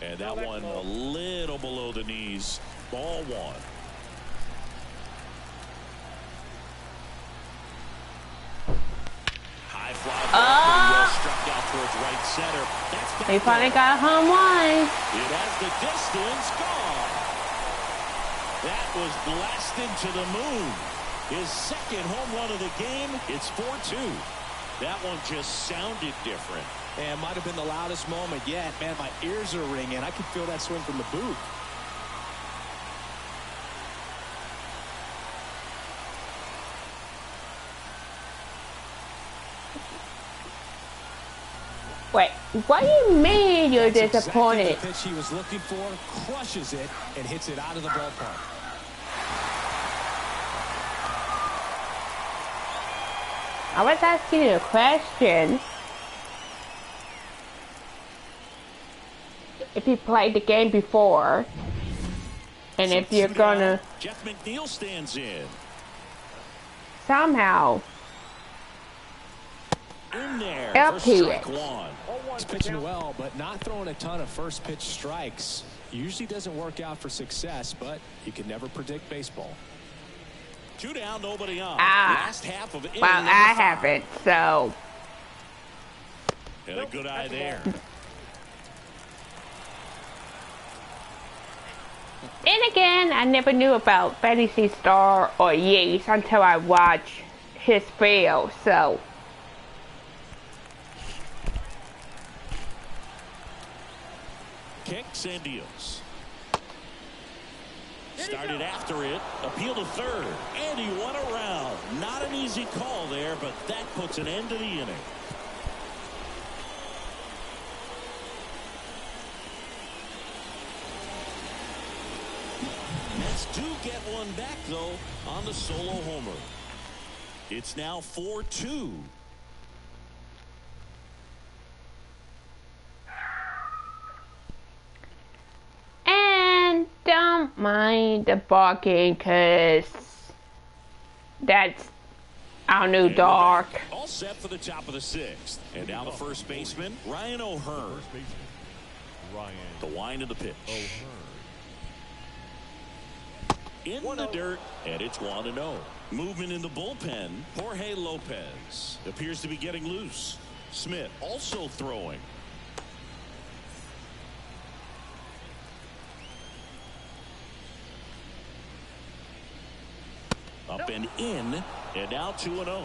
[SPEAKER 3] And that one a little below the knees. Ball 1. High fly ball struck out towards right center. That's
[SPEAKER 1] They finally got a home run.
[SPEAKER 3] It has the distance gone. That was blasted to the moon. His second home run of the game. It's 4-2. That one just sounded different.
[SPEAKER 4] And might have been the loudest moment yet. Man, my ears are ringing. I can feel that swing from the booth.
[SPEAKER 1] Wait, what do you mean you're disappointed?
[SPEAKER 4] Exactly the pitch he was looking for, crushes it, and hits it out of the ballpark.
[SPEAKER 1] I was asking you a question. If you played the game before, and if you're gonna
[SPEAKER 3] Jeff McNeil stands in.
[SPEAKER 1] somehow
[SPEAKER 3] In there.
[SPEAKER 1] help
[SPEAKER 3] For
[SPEAKER 1] it.
[SPEAKER 3] strike 1.
[SPEAKER 4] He's pitching well, but not throwing a ton of first pitch strikes. Usually doesn't work out for success, but you can never predict baseball.
[SPEAKER 3] 2 down, nobody on.
[SPEAKER 1] Ah.
[SPEAKER 3] Last half of inning
[SPEAKER 1] Well,
[SPEAKER 3] number
[SPEAKER 1] I
[SPEAKER 3] 5.
[SPEAKER 1] haven't, so.
[SPEAKER 3] And a good eye there.
[SPEAKER 1] And again, I never knew about Fantasy Star or Yates until I watched his video, so.
[SPEAKER 3] Kicks and deals. Started after it. Appeal to third. And he won around. Not an easy call there, but that puts an end to the inning. Mets do get one back, though, on the solo homer. It's now 4-2.
[SPEAKER 1] And don't mind the barking, because that's our new dog.
[SPEAKER 3] All set for the top of the 6th. And now the first baseman, Ryan O'Hearn.
[SPEAKER 6] First baseman, Ryan
[SPEAKER 3] The wind of the pitch.
[SPEAKER 6] O'Hearn.
[SPEAKER 3] In the dirt, and it's 1-0. Movement in the bullpen. Jorge Lopez appears to be getting loose. Smith also throwing. Up and in, and now 2-0.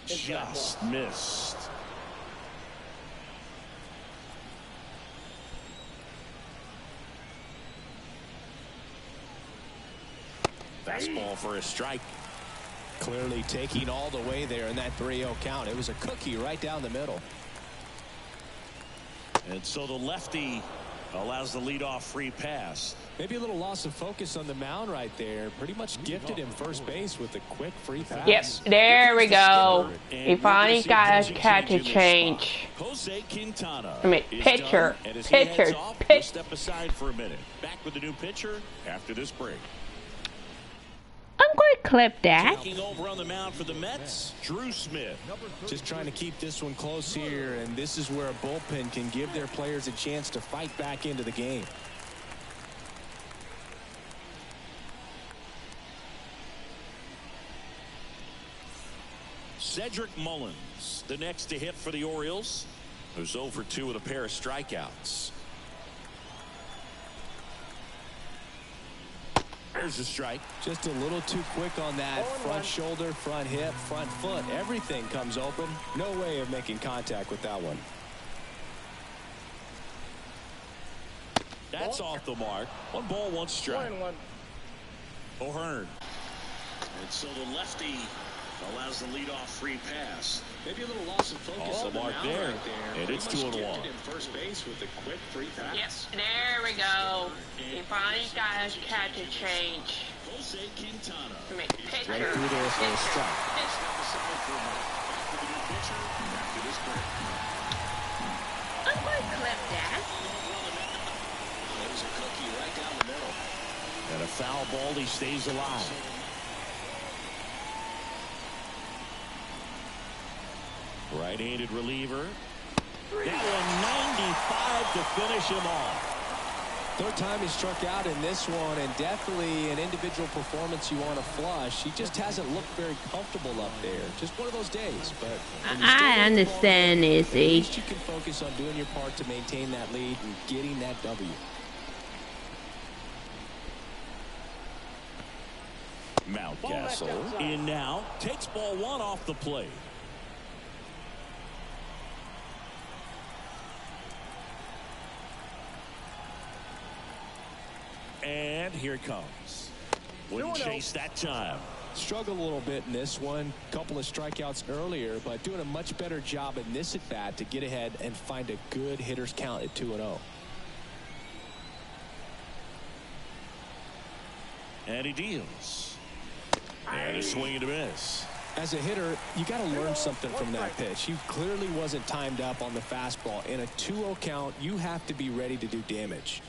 [SPEAKER 3] Just missed. Fastball for a strike.
[SPEAKER 4] Clearly taking all the way there in that 3-0 count. It was a cookie right down the middle.
[SPEAKER 3] And so the lefty allows the leadoff free pass.
[SPEAKER 4] Maybe a little loss of focus on the mound right there. Pretty much gifted him first base with a quick free pass.
[SPEAKER 1] Yep, there we go. He finally got a catch a change.
[SPEAKER 3] Jose Quintana.
[SPEAKER 1] I mean, pitcher.
[SPEAKER 3] Done, and as he
[SPEAKER 1] Pitcher.
[SPEAKER 3] heads off, we'll step aside for a minute. Back with the new pitcher after this break.
[SPEAKER 1] I'm going to clip that.
[SPEAKER 3] Taking over on the mound for the Mets, Drew Smith.
[SPEAKER 4] Just trying to keep this one close here, and this is where a bullpen can give their players a chance to fight back into the game.
[SPEAKER 3] Cedric Mullins, the next to hit for the Orioles, who's 0 for 2 with a pair of strikeouts. There's a strike.
[SPEAKER 4] Just a little too quick on that front shoulder, front hip, front foot. Everything comes open. No way of making contact with that one.
[SPEAKER 3] That's off the mark. 1 ball, 1 strike. O'Hearn. And so the lefty allows the leadoff free pass.
[SPEAKER 4] Maybe a little loss of focus
[SPEAKER 3] Off the mark there. And it's 2-1.
[SPEAKER 4] First base with a quick free pass.
[SPEAKER 1] Yep, there we go. He finally got a catch a change.
[SPEAKER 3] Jose Quintana.
[SPEAKER 1] I mean, pitcher.
[SPEAKER 3] Right through there for a strike.
[SPEAKER 1] I'm going to clip that.
[SPEAKER 4] There's a cookie right down the middle.
[SPEAKER 3] And a foul ball, he stays alive. Right-handed reliever. That one 95 to finish him off.
[SPEAKER 4] Third time he struck out in this one, and definitely an individual performance you want to flush. He just hasn't looked very comfortable up there. Just one of those days. But
[SPEAKER 1] I understand,
[SPEAKER 4] at
[SPEAKER 1] Izzy.
[SPEAKER 4] least you can focus on doing your part to maintain that lead and getting that W.
[SPEAKER 3] Mountcastle in now. Takes ball 1 off the plate. And here it comes. Wouldn't chase that time.
[SPEAKER 4] Struggled a little bit in this one. Couple of strikeouts earlier, but doing a much better job in this at bat to get ahead and find a good hitter's count at 2-0.
[SPEAKER 3] And he deals. And a swing and a miss.
[SPEAKER 4] As a hitter, you got to learn something from that pitch. He clearly wasn't timed up on the fastball. In a 2-0 count, you have to be ready to do damage.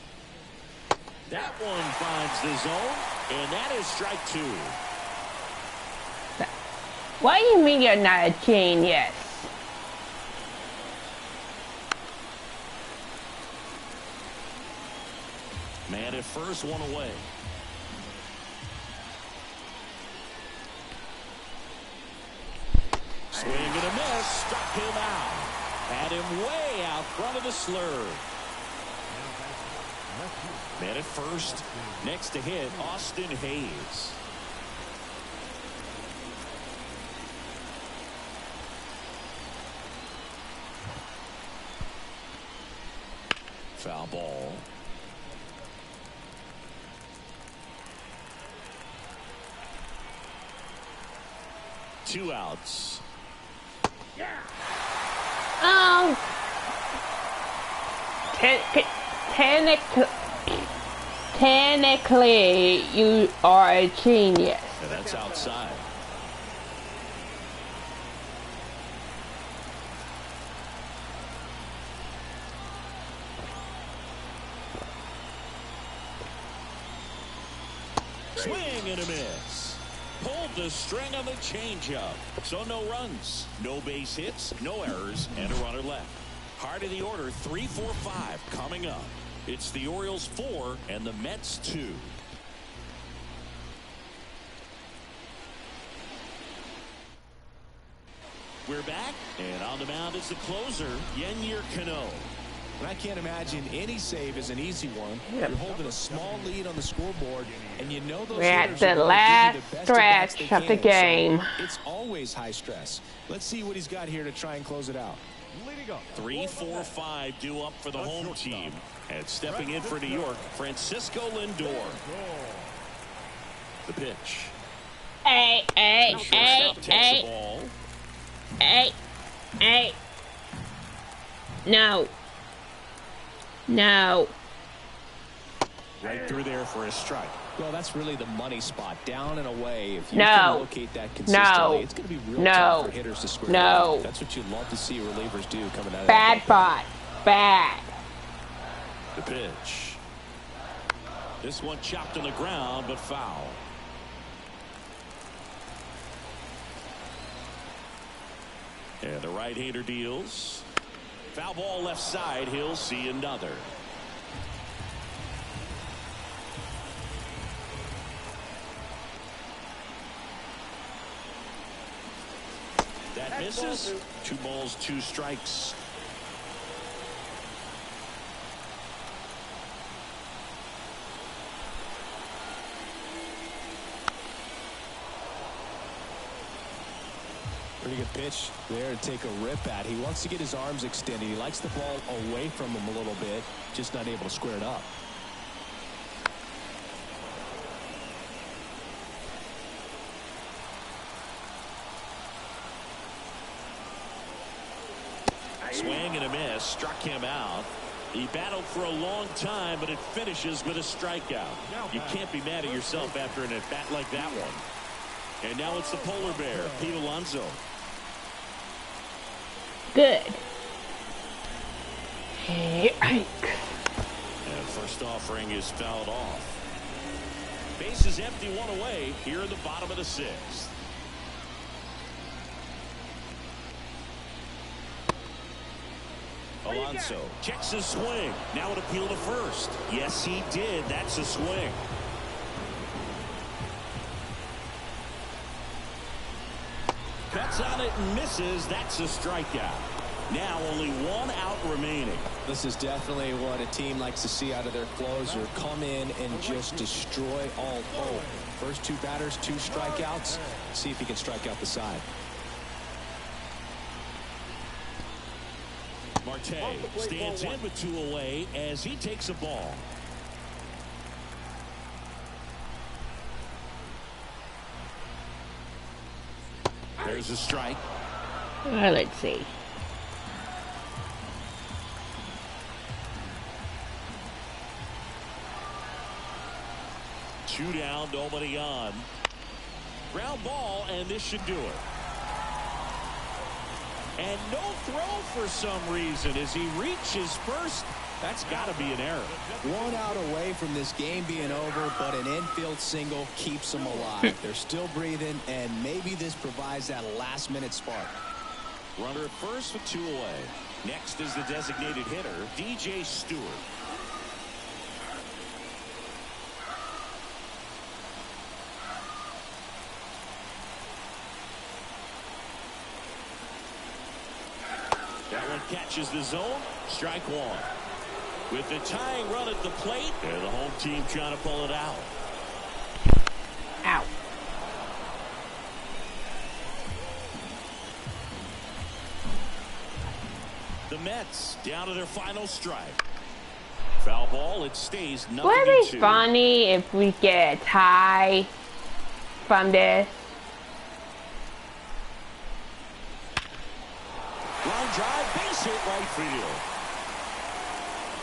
[SPEAKER 3] That one finds the zone. And that is strike two.
[SPEAKER 1] What do you mean you're not a genius?
[SPEAKER 3] Man at first, one away. Swing and a miss. Struck him out. Had him way out front of the slurve. Man at first. Next to hit, Austin Hayes. Foul ball. Two outs.
[SPEAKER 1] Technically, you are a genius.
[SPEAKER 3] And that's outside. Swing and a miss. Pulled the string on the changeup. So no runs, no base hits, no errors, and a runner left. Heart of the order, 3, 4, 5 coming up. It's the Orioles 4 and the Mets 2. We're back, and on the mound is the closer, Yennier Cano.
[SPEAKER 4] And I can't imagine any save is an easy one. You're holding a small lead on the scoreboard, and you know those
[SPEAKER 1] We're at
[SPEAKER 4] hitters
[SPEAKER 1] the
[SPEAKER 4] are gonna
[SPEAKER 1] last
[SPEAKER 4] give you the best
[SPEAKER 1] stretch
[SPEAKER 4] at-bats
[SPEAKER 1] of
[SPEAKER 4] they
[SPEAKER 1] the
[SPEAKER 4] can.
[SPEAKER 1] game.
[SPEAKER 4] So it's always high stress. Let's see what he's got here to try and close it out.
[SPEAKER 3] 3, 4, 5 due up for the home team. And stepping in for New York, Francisco Lindor. The pitch.
[SPEAKER 1] Hey.
[SPEAKER 3] Shortstop takes the ball.
[SPEAKER 1] No.
[SPEAKER 3] Right through there for a strike.
[SPEAKER 4] Well, that's really the money spot, down and away. If you
[SPEAKER 1] No.
[SPEAKER 4] can locate that consistently, it's going to be real tough for hitters to square it up. That's what you'd love to see relievers do coming out of
[SPEAKER 1] Bad
[SPEAKER 4] that.
[SPEAKER 1] spot. Bad.
[SPEAKER 3] The pitch. This one chopped on the ground, but foul. And the right-hander deals. Foul ball left side. He'll see another. That misses. 2 balls, 2 strikes.
[SPEAKER 4] Pretty good pitch there to take a rip at. He wants to get his arms extended. He likes the ball away from him a little bit, just not able to square it up.
[SPEAKER 3] Swing and a miss. Struck him out. He battled for a long time, but it finishes with a strikeout. You can't be mad at yourself after an at-bat like that one. And now it's the polar bear, Pete Alonso.
[SPEAKER 1] Good. Yikes.
[SPEAKER 3] And first offering is fouled off. Base is empty, 1 away here in the bottom of the 6th. Alonso checks his swing. Now an appeal to first. Yes, he did. That's a swing. Cuts on it and misses. That's a strikeout. Now only 1 out remaining.
[SPEAKER 4] This is definitely what a team likes to see out of their closer. Come in and just destroy all hope. First 2 batters, 2 strikeouts. See if he can strike out the side.
[SPEAKER 3] Marte stands in with 2 away as he takes a ball. There's a strike.
[SPEAKER 1] Well, let's see.
[SPEAKER 3] Two down, nobody on. Ground ball, and this should do it. And no throw for some reason as he reaches first. That's got to be an error.
[SPEAKER 4] 1 out away from this game being over, but an infield single keeps them alive. They're still breathing, and maybe this provides that last-minute spark.
[SPEAKER 3] Runner at first with 2 away. Next is the designated hitter, DJ Stewart. That one catches the zone. Strike 1. With the tying run at the plate, and the home team trying to pull it out.
[SPEAKER 1] Ow.
[SPEAKER 3] The Mets down to their final strike. Foul ball, it stays 0-2.
[SPEAKER 1] Would it be funny if we get a tie from this?
[SPEAKER 3] Line drive, base hit right field.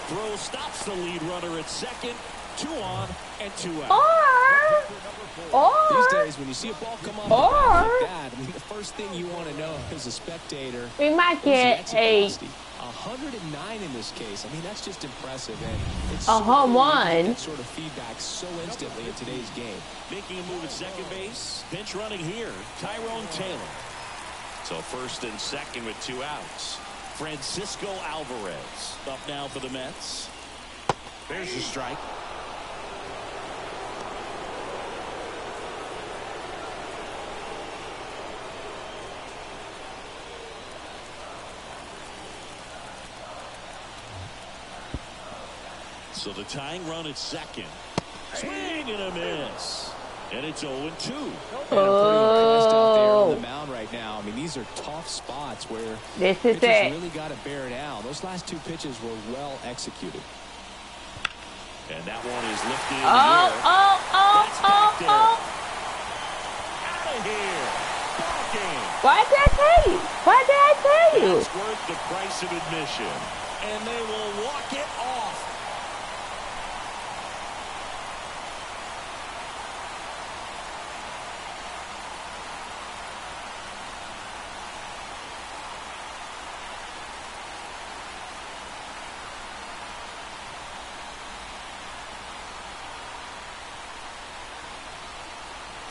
[SPEAKER 3] Throw stops the lead runner at second. 2 on and 2 out.
[SPEAKER 4] These days, when you see a ball come off the bat like that, I mean, the first thing you want to know as a spectator,
[SPEAKER 1] we might get a
[SPEAKER 4] 109 in this case. I mean, that's just impressive, and it's
[SPEAKER 1] a home run.
[SPEAKER 4] That sort of feedback so instantly in today's game.
[SPEAKER 3] Making a move at second base. Pinch running here, Tyrone Taylor. So first and second with 2 outs. Francisco Alvarez up now for the Mets. There's the strike. So the tying run at second. Swing and a miss. And it's 0-2.
[SPEAKER 4] And I'm pretty impressed out there on the mound right now. I mean, these are tough spots where
[SPEAKER 1] this is
[SPEAKER 4] pitchers really got to bear down. Those last 2 pitches were well executed.
[SPEAKER 3] And that one is lifted in the air. Out of here. Ballgame.
[SPEAKER 1] What did I tell you? What did I tell you?
[SPEAKER 3] That's worth the price of admission. And they will walk it off.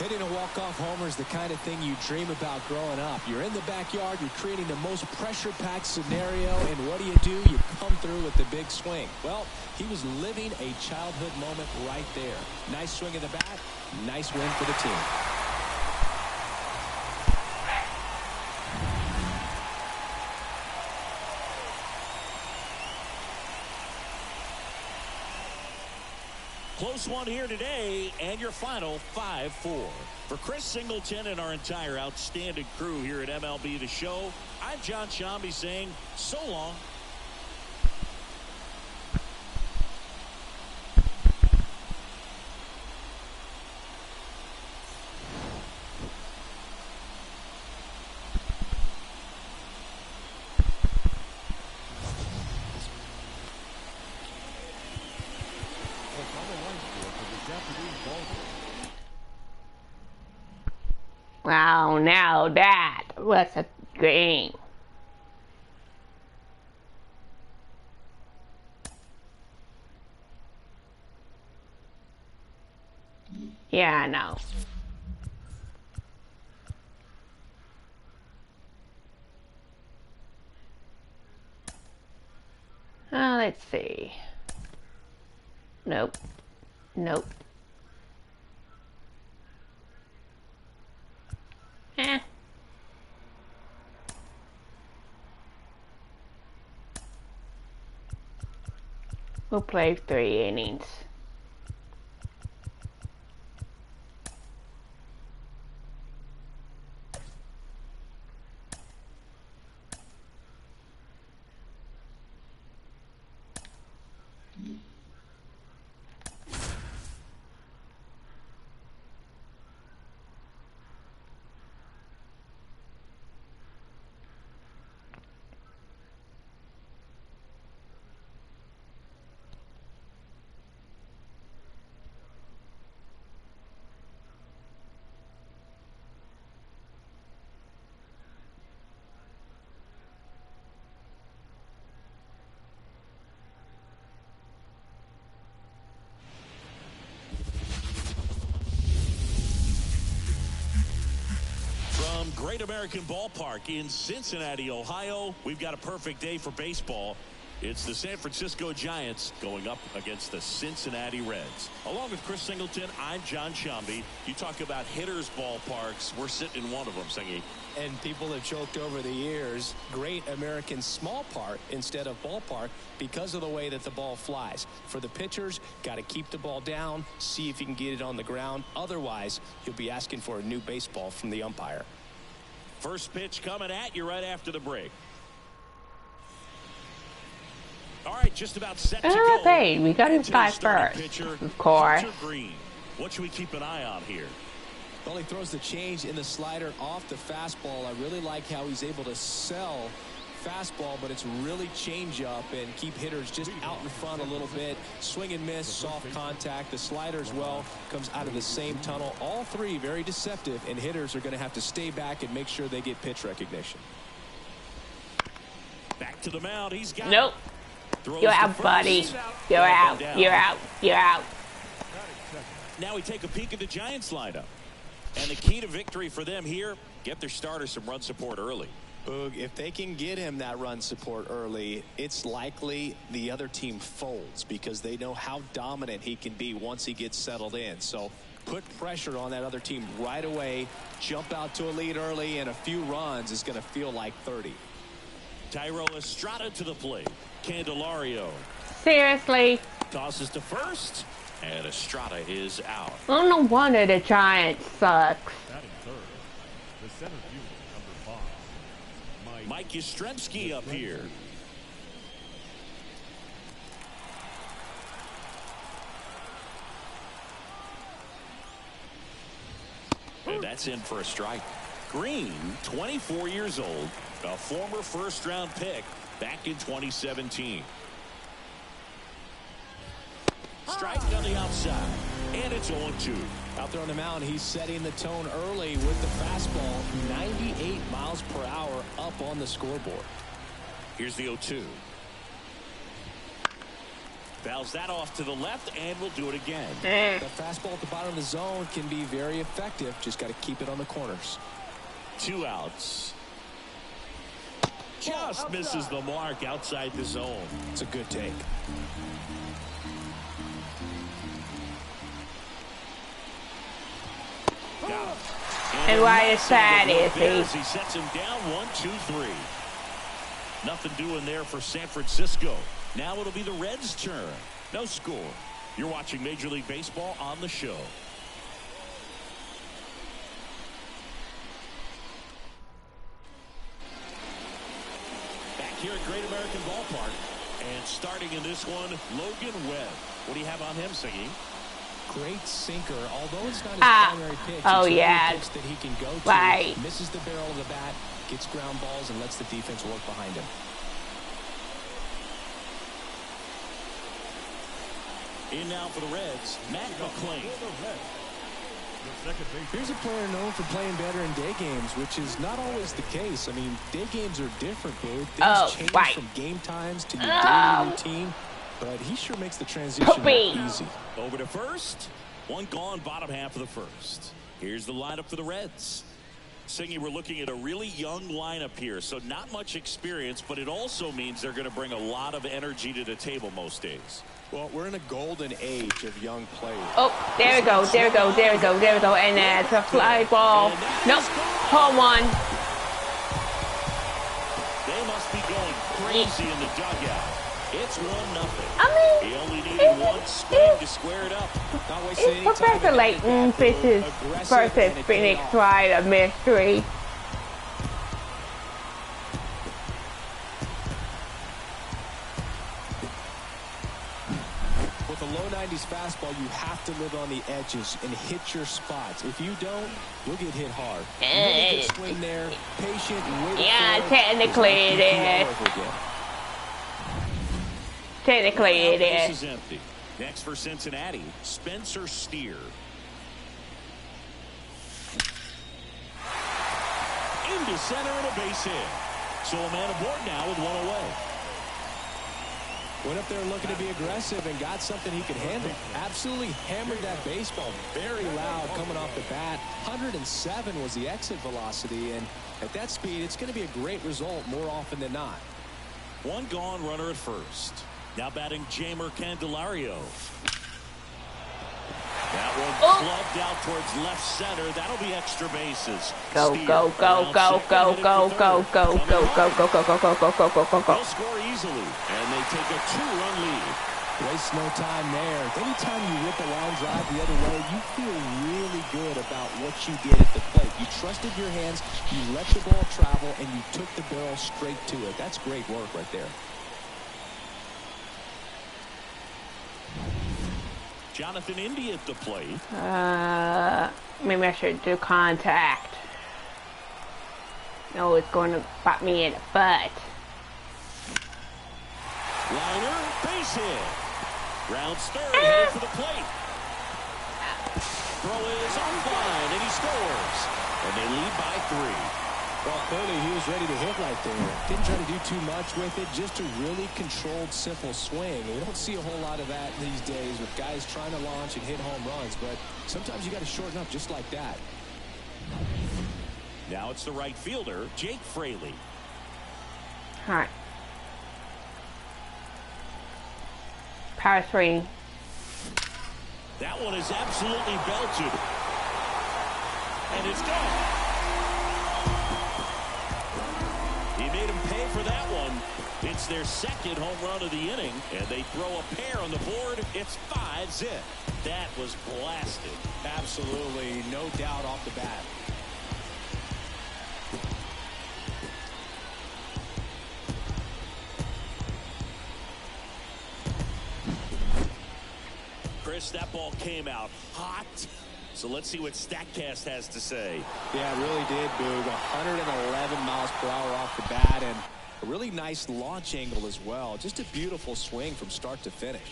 [SPEAKER 4] Hitting a walk-off homer is the kind of thing you dream about growing up. You're in the backyard, you're creating the most pressure-packed scenario, and what do? You come through with the big swing. Well, he was living a childhood moment right there. Nice swing of the bat, nice win for the team.
[SPEAKER 3] Close one here today, and your final 5-4. For Chris Singleton and our entire outstanding crew here at MLB The Show, I'm John Shambi saying so long.
[SPEAKER 1] Wow, now that was a game. Yeah, I know. Let's see. Nope. Nope. We'll play 3 innings.
[SPEAKER 3] From Great American Ballpark in Cincinnati, Ohio, we've got a perfect day for baseball. It's the San Francisco Giants going up against the Cincinnati Reds. Along with Chris Singleton, I'm John Shambi. You talk about hitters' ballparks. We're sitting in one of them, Singy.
[SPEAKER 4] And people have joked over the years, Great American Small Park instead of ballpark because of the way that the ball flies. For the pitchers, got to keep the ball down, see if you can get it on the ground. Otherwise, you'll be asking for a new baseball from the umpire.
[SPEAKER 3] First pitch coming at you right after the break. All right, just about set to go.
[SPEAKER 1] Okay, we got to start first,
[SPEAKER 3] pitcher,
[SPEAKER 1] of course.
[SPEAKER 3] Green. What should we keep an eye on here?
[SPEAKER 4] Well, he throws the change in the slider off the fastball. I really like how he's able to sell fastball, but it's really change up and keep hitters just out in front a little bit. Swing and miss, soft contact. The slider as well comes out of the same tunnel. All three very deceptive, and hitters are going to have to stay back and make sure they get pitch recognition.
[SPEAKER 3] Back to the mound. He's got
[SPEAKER 1] Nope.
[SPEAKER 3] Throws
[SPEAKER 1] You're
[SPEAKER 3] to
[SPEAKER 1] out,
[SPEAKER 3] first.
[SPEAKER 1] buddy. You're out. You're out. You're out.
[SPEAKER 3] Now we take a peek at the Giants lineup. And the key to victory for them here, get their starter some run support early.
[SPEAKER 4] Boog, if they can get him that run support early, it's likely the other team folds because they know how dominant he can be once he gets settled in. So put pressure on that other team right away. Jump out to a lead early, and a few runs is going to feel like 30.
[SPEAKER 3] Tyro Estrada to the plate. Candelario
[SPEAKER 1] Seriously?
[SPEAKER 3] tosses to first, and Estrada is out.
[SPEAKER 1] Oh, no wonder the Giants sucks.
[SPEAKER 6] Batting third, the center fielder, number 5,
[SPEAKER 3] Mike Yastrzemski up here. And that's in for a strike. Green, 24 years old, a former first-round pick back in 2017. Strike on the outside, and it's 0-2.
[SPEAKER 4] Out there on the mound, he's setting the tone early with the fastball, 98 miles per hour up on the scoreboard.
[SPEAKER 3] Here's the 0-2. Fouls that off to the left, and we'll do it again.
[SPEAKER 4] The fastball at the bottom of the zone can be very effective. Just got to keep it on the corners.
[SPEAKER 3] 2 outs. Just misses the mark outside the zone.
[SPEAKER 4] It's a good take.
[SPEAKER 3] Got him.
[SPEAKER 1] And why is that,
[SPEAKER 3] He sets him down 1-2-3. Nothing doing there for San Francisco. Now it'll be the Reds' turn. No score. You're watching Major League Baseball on the show. Back here at Great American Ballpark. And starting in this one, Logan Webb. What do you have on him, Siggy?
[SPEAKER 4] Great sinker, although it's not his primary pitch.
[SPEAKER 1] Oh,
[SPEAKER 4] it's
[SPEAKER 1] yeah.
[SPEAKER 4] pitch that he can go to.
[SPEAKER 1] Right.
[SPEAKER 4] Misses the barrel of the bat, gets ground balls, and lets the defense work behind him.
[SPEAKER 3] In now for the Reds, Matt McClain.
[SPEAKER 4] Here's a player known for playing better in day games, which is not always the case. I mean, day games are different, bro. Things change from game times to your daily routine. But he sure makes the transition easy.
[SPEAKER 3] Over to first. One gone, bottom half of the first. Here's the lineup for the Reds. Singy, we're looking at a really young lineup here, so not much experience, but it also means they're going to bring a lot of energy to the table most days.
[SPEAKER 4] Well, we're in a golden age of young players.
[SPEAKER 1] Oh, there we go, there we go, there we go, there we go. And that's a fly ball. Nope, home run.
[SPEAKER 3] They must be going crazy in the dugout. It's 1-0.
[SPEAKER 1] I mean,
[SPEAKER 3] he only needed one swing to square it up.
[SPEAKER 4] Not wasting any time.
[SPEAKER 1] Professor Layton versus Phoenix Wright a mystery.
[SPEAKER 4] With a low 90s fastball, you have to live on the edges and hit your spots. If you don't, you'll get hit hard. Really good swing there, patient, wait.
[SPEAKER 1] Yeah, technically it is. Technically it
[SPEAKER 3] This
[SPEAKER 1] is.
[SPEAKER 3] is empty. Next for Cincinnati, Spencer Steer. Into center and a base hit. So a man aboard now with one away.
[SPEAKER 4] Went up there looking to be aggressive and got something he could handle. Absolutely hammered that baseball. Very loud coming off the bat. 107 was the exit velocity, and at that speed, it's going to be a great result more often than not.
[SPEAKER 3] One gone, runner at first. Now batting Jamer Candelario. That one clubbed out towards left center. That'll be extra bases.
[SPEAKER 1] Go,
[SPEAKER 3] Steer
[SPEAKER 1] go, go,
[SPEAKER 3] around
[SPEAKER 1] go,
[SPEAKER 3] second,
[SPEAKER 1] go,
[SPEAKER 3] headed
[SPEAKER 1] go,
[SPEAKER 3] for
[SPEAKER 1] go,
[SPEAKER 3] third.
[SPEAKER 1] go,
[SPEAKER 3] Coming
[SPEAKER 1] go,
[SPEAKER 3] up.
[SPEAKER 1] go, go, go, go, go, go, go, go, go.
[SPEAKER 3] They'll score easily, and they take a 2-run lead.
[SPEAKER 4] Waste no time there. Anytime you rip a line drive the other way, you feel really good about what you did at the plate. You trusted your hands, you let the ball travel, and you took the barrel straight to it. That's great work right there.
[SPEAKER 3] Jonathan Indy at the plate.
[SPEAKER 1] Maybe I should do contact. No, it's going to bite me in the butt.
[SPEAKER 3] Liner, base hit. Rounds third, headed for the plate. Throw is offline, and he scores. And they lead by 3.
[SPEAKER 4] Well, clearly he was ready to hit right there. Didn't try to do too much with it, just a really controlled, simple swing. We don't see a whole lot of that these days with guys trying to launch and hit home runs, but sometimes you got to shorten up just like that.
[SPEAKER 3] Now it's the right fielder, Jake Fraley.
[SPEAKER 1] All right. Power swing.
[SPEAKER 3] That one is absolutely belted. And it's gone. He made him pay for that one. It's their second home run of the inning, and they throw a pair on the board. It's 5-zip. That was blasted.
[SPEAKER 4] Absolutely, no doubt off the bat.
[SPEAKER 3] Chris, that ball came out hot. So let's see what StatCast has to say.
[SPEAKER 4] Yeah, it really did, Boog. 111 miles per hour off the bat, and a really nice launch angle as well. Just a beautiful swing from start to finish.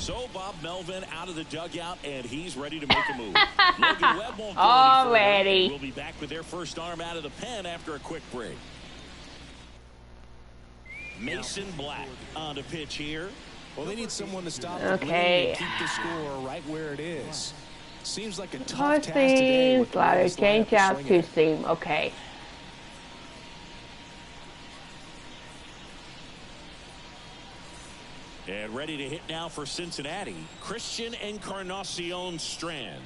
[SPEAKER 3] So Bob Melvin out of the dugout, and he's ready to make a move. Logan Webb won't go
[SPEAKER 1] Already.
[SPEAKER 3] any further. We'll be back with their first arm out of the pen after a quick break. Mason Black on the pitch here.
[SPEAKER 4] Well, they need someone to stop the bleeding
[SPEAKER 1] Okay.
[SPEAKER 4] and keep the score right where it is. Seems like a tough
[SPEAKER 1] Hard
[SPEAKER 4] task today
[SPEAKER 1] seam,
[SPEAKER 4] with the way
[SPEAKER 1] slider,
[SPEAKER 4] this
[SPEAKER 1] change
[SPEAKER 4] lineup is
[SPEAKER 1] out,
[SPEAKER 4] swinging.
[SPEAKER 1] two seam. Okay.
[SPEAKER 3] And ready to hit now for Cincinnati, Christian Encarnacion Strand.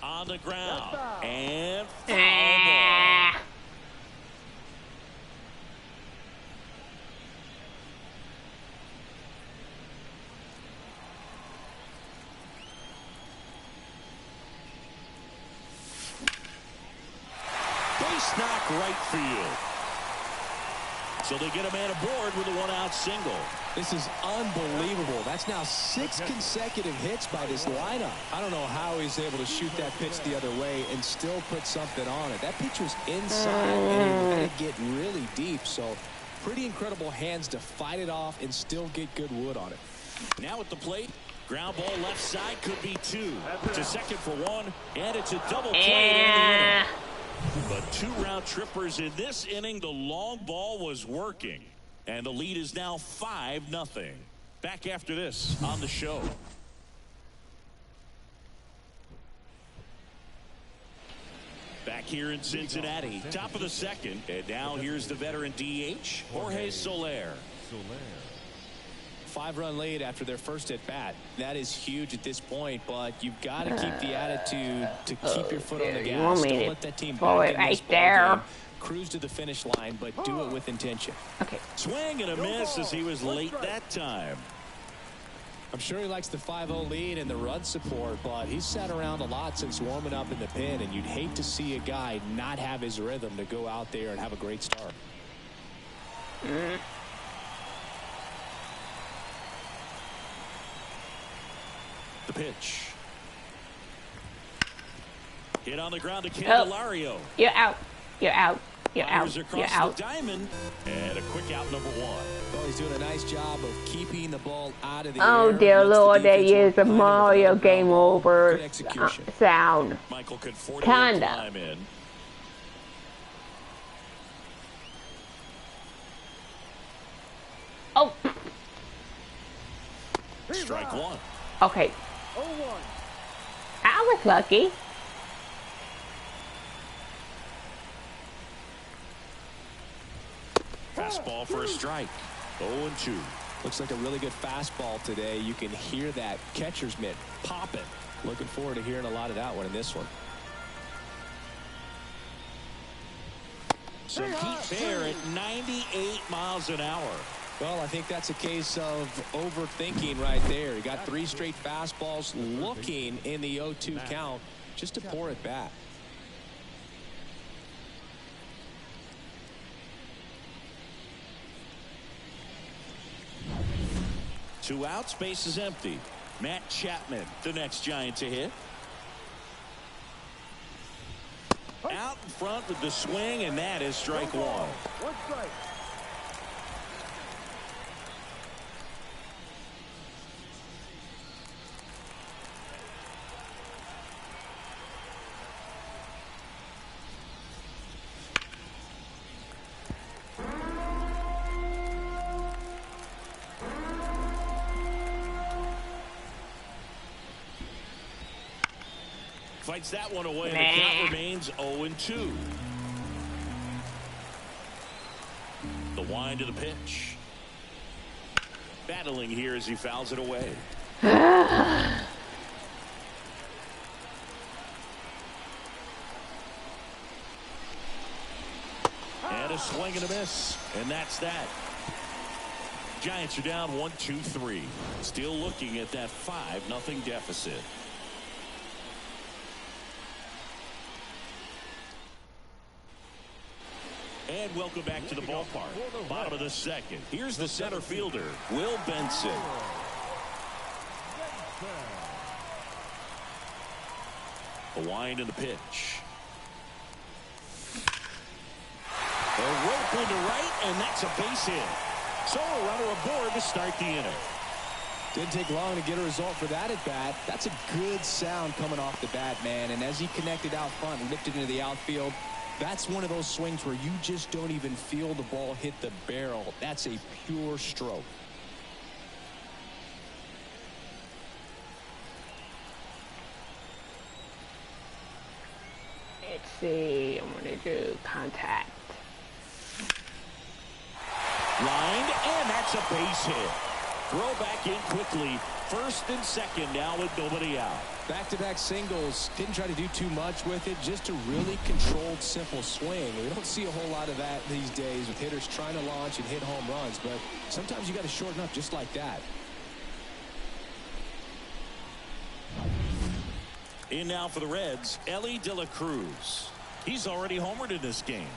[SPEAKER 3] On the ground. And foul ball.
[SPEAKER 1] Ah.
[SPEAKER 3] Base knock right field. So they get a man aboard with a one-out single.
[SPEAKER 4] This is unbelievable. That's now 6 consecutive hits by this lineup. I don't know how he's able to shoot that pitch the other way and still put something on it. That pitch was inside and he let it get really deep. So pretty incredible hands to fight it off and still get good wood on it.
[SPEAKER 3] Now at the plate, ground ball left side, could be 2. To second for 1, and it's a double play in the inning. But 2 round trippers in this inning. The long ball was working, and the lead is now 5-0. Back after this on the show. Back here in Cincinnati, top of the second, and now here's the veteran DH, Jorge Soler.
[SPEAKER 4] 5-run lead after their first at bat. That is huge at this point, but you've got to keep the attitude to keep your foot on the
[SPEAKER 1] You want
[SPEAKER 4] gas.
[SPEAKER 1] me
[SPEAKER 4] Don't
[SPEAKER 1] to
[SPEAKER 4] let that team
[SPEAKER 1] throw
[SPEAKER 4] back
[SPEAKER 1] it
[SPEAKER 4] in this
[SPEAKER 1] right there?
[SPEAKER 4] ballgame. Cruise to the finish line, but do it with intention.
[SPEAKER 1] Okay.
[SPEAKER 3] Swing and a miss as he was late that time.
[SPEAKER 4] I'm sure he likes the 5-0 lead and the run support, but he's sat around a lot since warming up in the pen, and you'd hate to see a guy not have his rhythm to go out there and have a great start.
[SPEAKER 3] The pitch. Hit on the ground to Candelario.
[SPEAKER 1] You're out. You're out. You're out.
[SPEAKER 3] Fires
[SPEAKER 1] You're
[SPEAKER 3] across
[SPEAKER 1] out.
[SPEAKER 3] the diamond. And a quick out, number 1.
[SPEAKER 4] Well, he's doing a nice job of keeping the ball out of the
[SPEAKER 1] Oh
[SPEAKER 4] air.
[SPEAKER 1] dear
[SPEAKER 4] Lets the
[SPEAKER 1] Lord, there
[SPEAKER 4] defense
[SPEAKER 1] is a
[SPEAKER 4] work behind him
[SPEAKER 1] Mario
[SPEAKER 4] with the
[SPEAKER 1] game
[SPEAKER 4] ball.
[SPEAKER 1] over
[SPEAKER 4] Good execution.
[SPEAKER 1] sound.
[SPEAKER 3] Michael Conforto
[SPEAKER 1] Kinda.
[SPEAKER 3] climb in.
[SPEAKER 1] Oh.
[SPEAKER 3] Strike one.
[SPEAKER 1] Okay.
[SPEAKER 5] 0-1.
[SPEAKER 1] I was lucky.
[SPEAKER 3] Fastball for a strike. 0-2.
[SPEAKER 4] Looks like a really good fastball today. You can hear that catcher's mitt popping. Looking forward to hearing a lot of that one in this one.
[SPEAKER 3] Some heat there at 98 miles an hour.
[SPEAKER 4] Well, I think that's a case of overthinking right there. He got 3 straight fastballs looking in the 0-2 count just to pour it back.
[SPEAKER 3] Two outs, base is empty. Matt Chapman, the next Giant to hit. Out in front with the swing, and that is strike one.
[SPEAKER 5] 1 strike.
[SPEAKER 3] Fights that one away, and the count remains 0-2. The wind to the pitch. Battling here as he fouls it away. And a swing and a miss, and that's that. Giants are down 1-2-3. Still looking at that 5-0 deficit. And welcome back to the ballpark. Bottom of the second. Here's the center fielder, Will Benson. The wind and the pitch. A rope into right, and that's a base hit. So a runner aboard to start the inning.
[SPEAKER 4] Didn't take long to get a result for that at bat. That's a good sound coming off the bat, man. And as he connected out front and lifted into the outfield, that's one of those swings where you just don't even feel the ball hit the barrel. That's a pure stroke.
[SPEAKER 1] Let's see. I'm going to do contact.
[SPEAKER 3] Lined, and that's a base hit. Throw back in quickly. First and second now with nobody out.
[SPEAKER 4] Back-to-back singles. Didn't try to do too much with it. Just a really controlled, simple swing. We don't see a whole lot of that these days with hitters trying to launch and hit home runs. But sometimes you got to shorten up just like that.
[SPEAKER 3] In now for the Reds, Ellie De La Cruz. He's already homered in this game.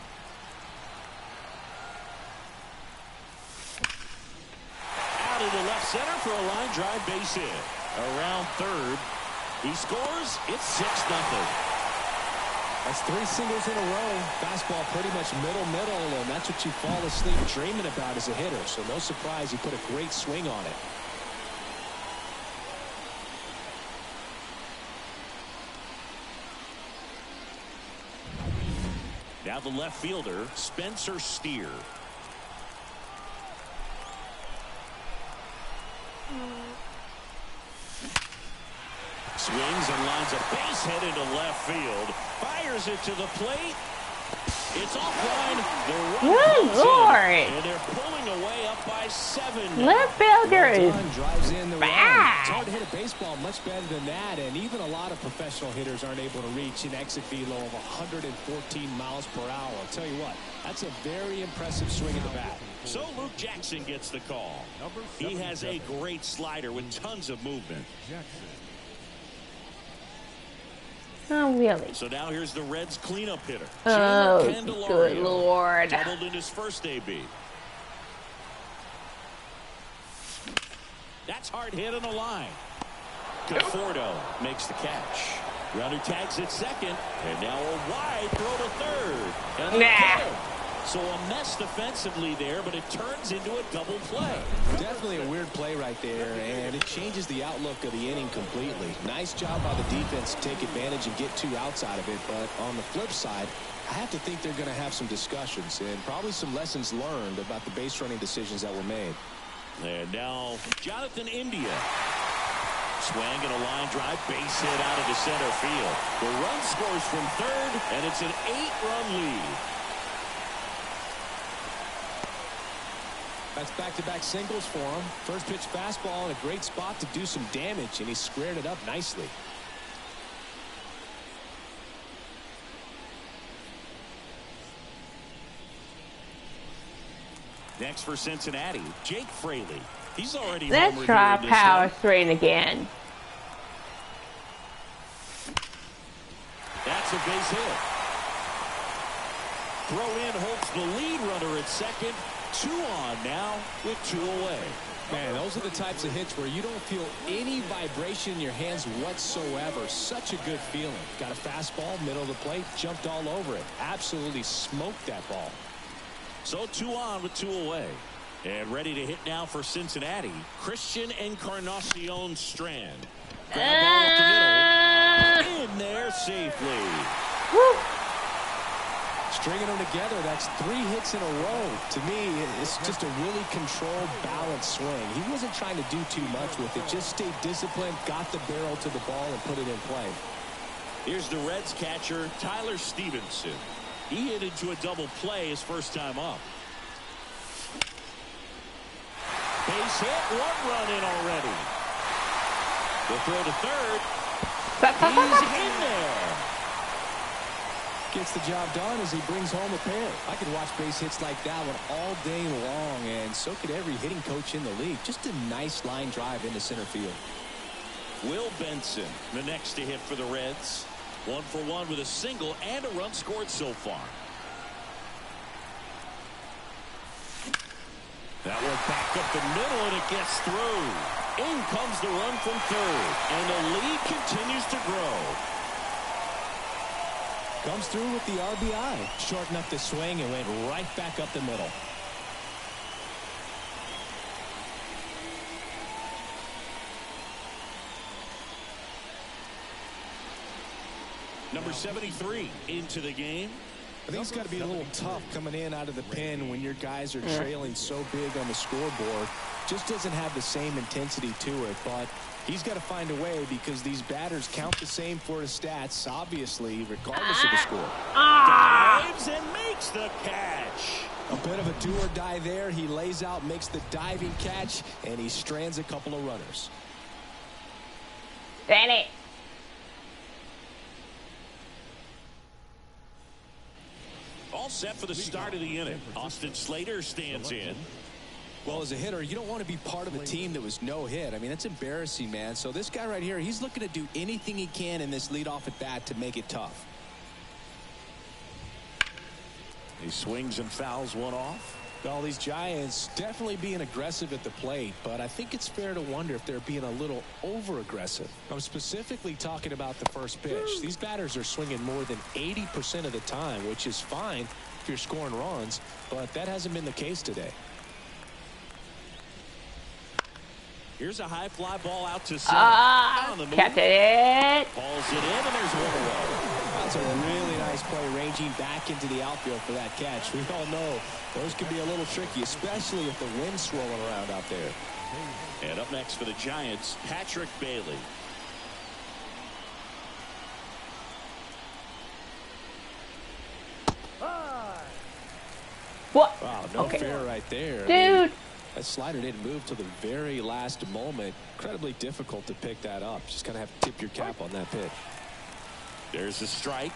[SPEAKER 3] Out into left center for a line drive base hit. Around third. He scores. It's 6-0.
[SPEAKER 4] That's 3 singles in a row. Fastball pretty much middle, and that's what you fall asleep dreaming about as a hitter. So no surprise he put a great swing on it.
[SPEAKER 3] Now the left fielder, Spencer Steer. Swings and lines a base hit into left field. Fires it to the plate. It's offline.
[SPEAKER 1] Good Lord.
[SPEAKER 3] And they're pulling away up by 7.
[SPEAKER 1] Left fielder is
[SPEAKER 4] Drives in the run.
[SPEAKER 1] bad.
[SPEAKER 4] It's hard to hit a baseball much better than that, and even a lot of professional hitters aren't able to reach an exit velo of 114 miles per hour. I'll tell you what, that's a very impressive swing at the bat.
[SPEAKER 3] So Luke Jackson gets the call. He has a great slider with tons of movement.
[SPEAKER 1] Oh, really?
[SPEAKER 3] So now here's the Reds cleanup hitter.
[SPEAKER 1] Oh,
[SPEAKER 3] Candelario.
[SPEAKER 1] good Lord.
[SPEAKER 3] Doubled in his first AB. That's hard hit on the line. Conforto makes the catch. Runner tags at second, and now a wide throw to third. And so a mess defensively there, but it turns into a double play.
[SPEAKER 4] Definitely a weird play right there, and it changes the outlook of the inning completely. Nice job by the defense to take advantage and get 2 outs out of it, but on the flip side, I have to think they're going to have some discussions and probably some lessons learned about the base running decisions that were made.
[SPEAKER 3] And now Jonathan India. Swing and a line drive, base hit out into center field. The run scores from third, and it's an 8-run lead.
[SPEAKER 4] That's back-to-back singles for him. First pitch fastball in a great spot to do some damage, and he squared it up nicely.
[SPEAKER 3] Next for Cincinnati, Jake Fraley. He's already
[SPEAKER 1] Let's
[SPEAKER 3] homered
[SPEAKER 1] try
[SPEAKER 3] here in this
[SPEAKER 1] power
[SPEAKER 3] one.
[SPEAKER 1] screen again.
[SPEAKER 3] That's a base hit. Throw in holds the lead runner at second. 2 on now with 2 away.
[SPEAKER 4] Man, those are the types of hits where you don't feel any vibration in your hands whatsoever. Such a good feeling. Got a fastball, middle of the plate, jumped all over it. Absolutely smoked that ball.
[SPEAKER 3] So 2 on with 2 away. And ready to hit now for Cincinnati, Christian Encarnacion Strand. Ground ball up the middle. In there safely.
[SPEAKER 1] Woo.
[SPEAKER 4] Stringing them together, that's 3 hits in a row. To me, it's just a really controlled, balanced swing. He wasn't trying to do too much with it. Just stayed disciplined, got the barrel to the ball, and put it in play.
[SPEAKER 3] Here's the Reds catcher, Tyler Stevenson. He hit into a double play his first time up. Base hit, 1 run in already. The throw to third. He's in there.
[SPEAKER 4] Gets the job done as he brings home a pair. I could watch base hits like that one all day long, and so could every hitting coach in the league. Just a nice line drive into center field.
[SPEAKER 3] Will Benson, the next to hit for the Reds. 1 for 1 with a single and a run scored so far. That one back up the middle, and it gets through. In comes the run from third, and the lead continues to grow.
[SPEAKER 4] Comes through with the RBI. Shortened up the swing and went right back up the middle.
[SPEAKER 3] Number 73 into the game.
[SPEAKER 4] I think it's got to be a little tough coming in out of the pen when your guys are trailing so big on the scoreboard. Just doesn't have the same intensity to it, but he's got to find a way because these batters count the same for his stats, obviously, regardless of the score.
[SPEAKER 3] Dives and makes the catch.
[SPEAKER 4] A bit of a do or die there. He lays out, makes the diving catch, and he strands a couple of runners.
[SPEAKER 1] Damn it.
[SPEAKER 3] All set for the start of the inning. Austin Slater stands in.
[SPEAKER 4] Well, as a hitter, you don't want to be part of a team that was no hit. I mean, that's embarrassing, man. So this guy right here, he's looking to do anything he can in this leadoff at bat to make it tough.
[SPEAKER 3] He swings and fouls one off.
[SPEAKER 4] All these Giants definitely being aggressive at the plate, but I think it's fair to wonder if they're being a little over-aggressive. I'm specifically talking about the first pitch. These batters are swinging more than 80% of the time, which is fine if you're scoring runs, but that hasn't been the case today.
[SPEAKER 3] Here's a high fly ball out to center.
[SPEAKER 1] Kept it.
[SPEAKER 3] Balls it in, and there's 1 away.
[SPEAKER 4] That's a really nice play, ranging back into the outfield for that catch. We all know those can be a little tricky, especially if the wind's swirling around out there.
[SPEAKER 3] And up next for the Giants, Patrick Bailey.
[SPEAKER 1] What?
[SPEAKER 4] Wow, no fair right there.
[SPEAKER 1] Dude.
[SPEAKER 4] That slider didn't move till the very last moment. Incredibly difficult to pick that up. Just kind of have to tip your cap on that pitch.
[SPEAKER 3] There's a strike.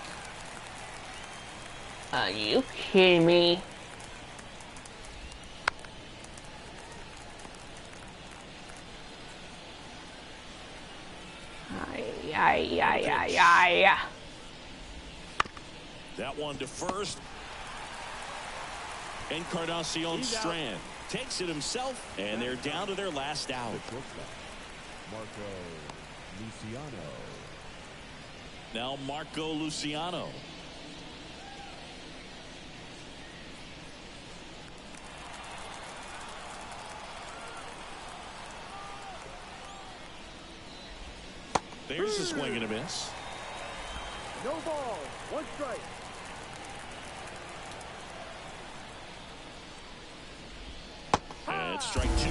[SPEAKER 1] Are you kidding me? Ay.
[SPEAKER 3] That one to first. Encarnacion Strand takes it himself, and they're down to their last out.
[SPEAKER 6] Marco Luciano.
[SPEAKER 3] Now Marco Luciano. There's a swing and a miss.
[SPEAKER 5] No ball. 1 strike.
[SPEAKER 3] And strike 2.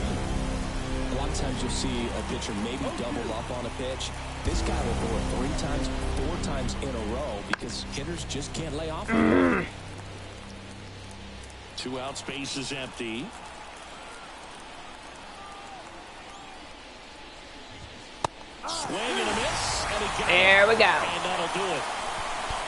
[SPEAKER 4] A lot of times you'll see a pitcher maybe double up on a pitch. This guy will throw it 3 times, 4 times in a row because hitters just can't lay off him.
[SPEAKER 3] 2 out, space is empty. Swing and a miss, and he got
[SPEAKER 1] There we go.
[SPEAKER 3] And that'll do it.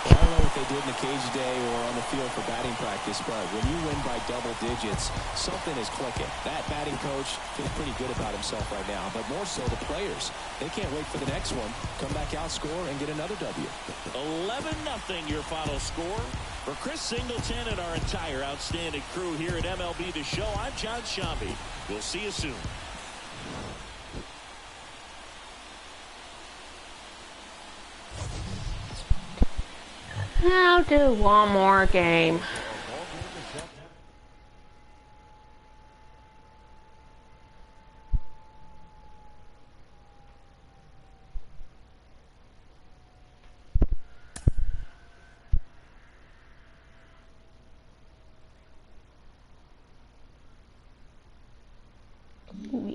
[SPEAKER 4] I don't know what they did in the cage today or on the field for batting practice, but when you win by double digits, something is clicking. That batting coach feels pretty good about himself right now, but more so the players. They can't wait for the next one. Come back out, score, and get another W.
[SPEAKER 3] 11-0 your final score. For Chris Singleton and our entire outstanding crew here at MLB The Show, I'm John Shambi. We'll see you soon.
[SPEAKER 1] I'll do one more game.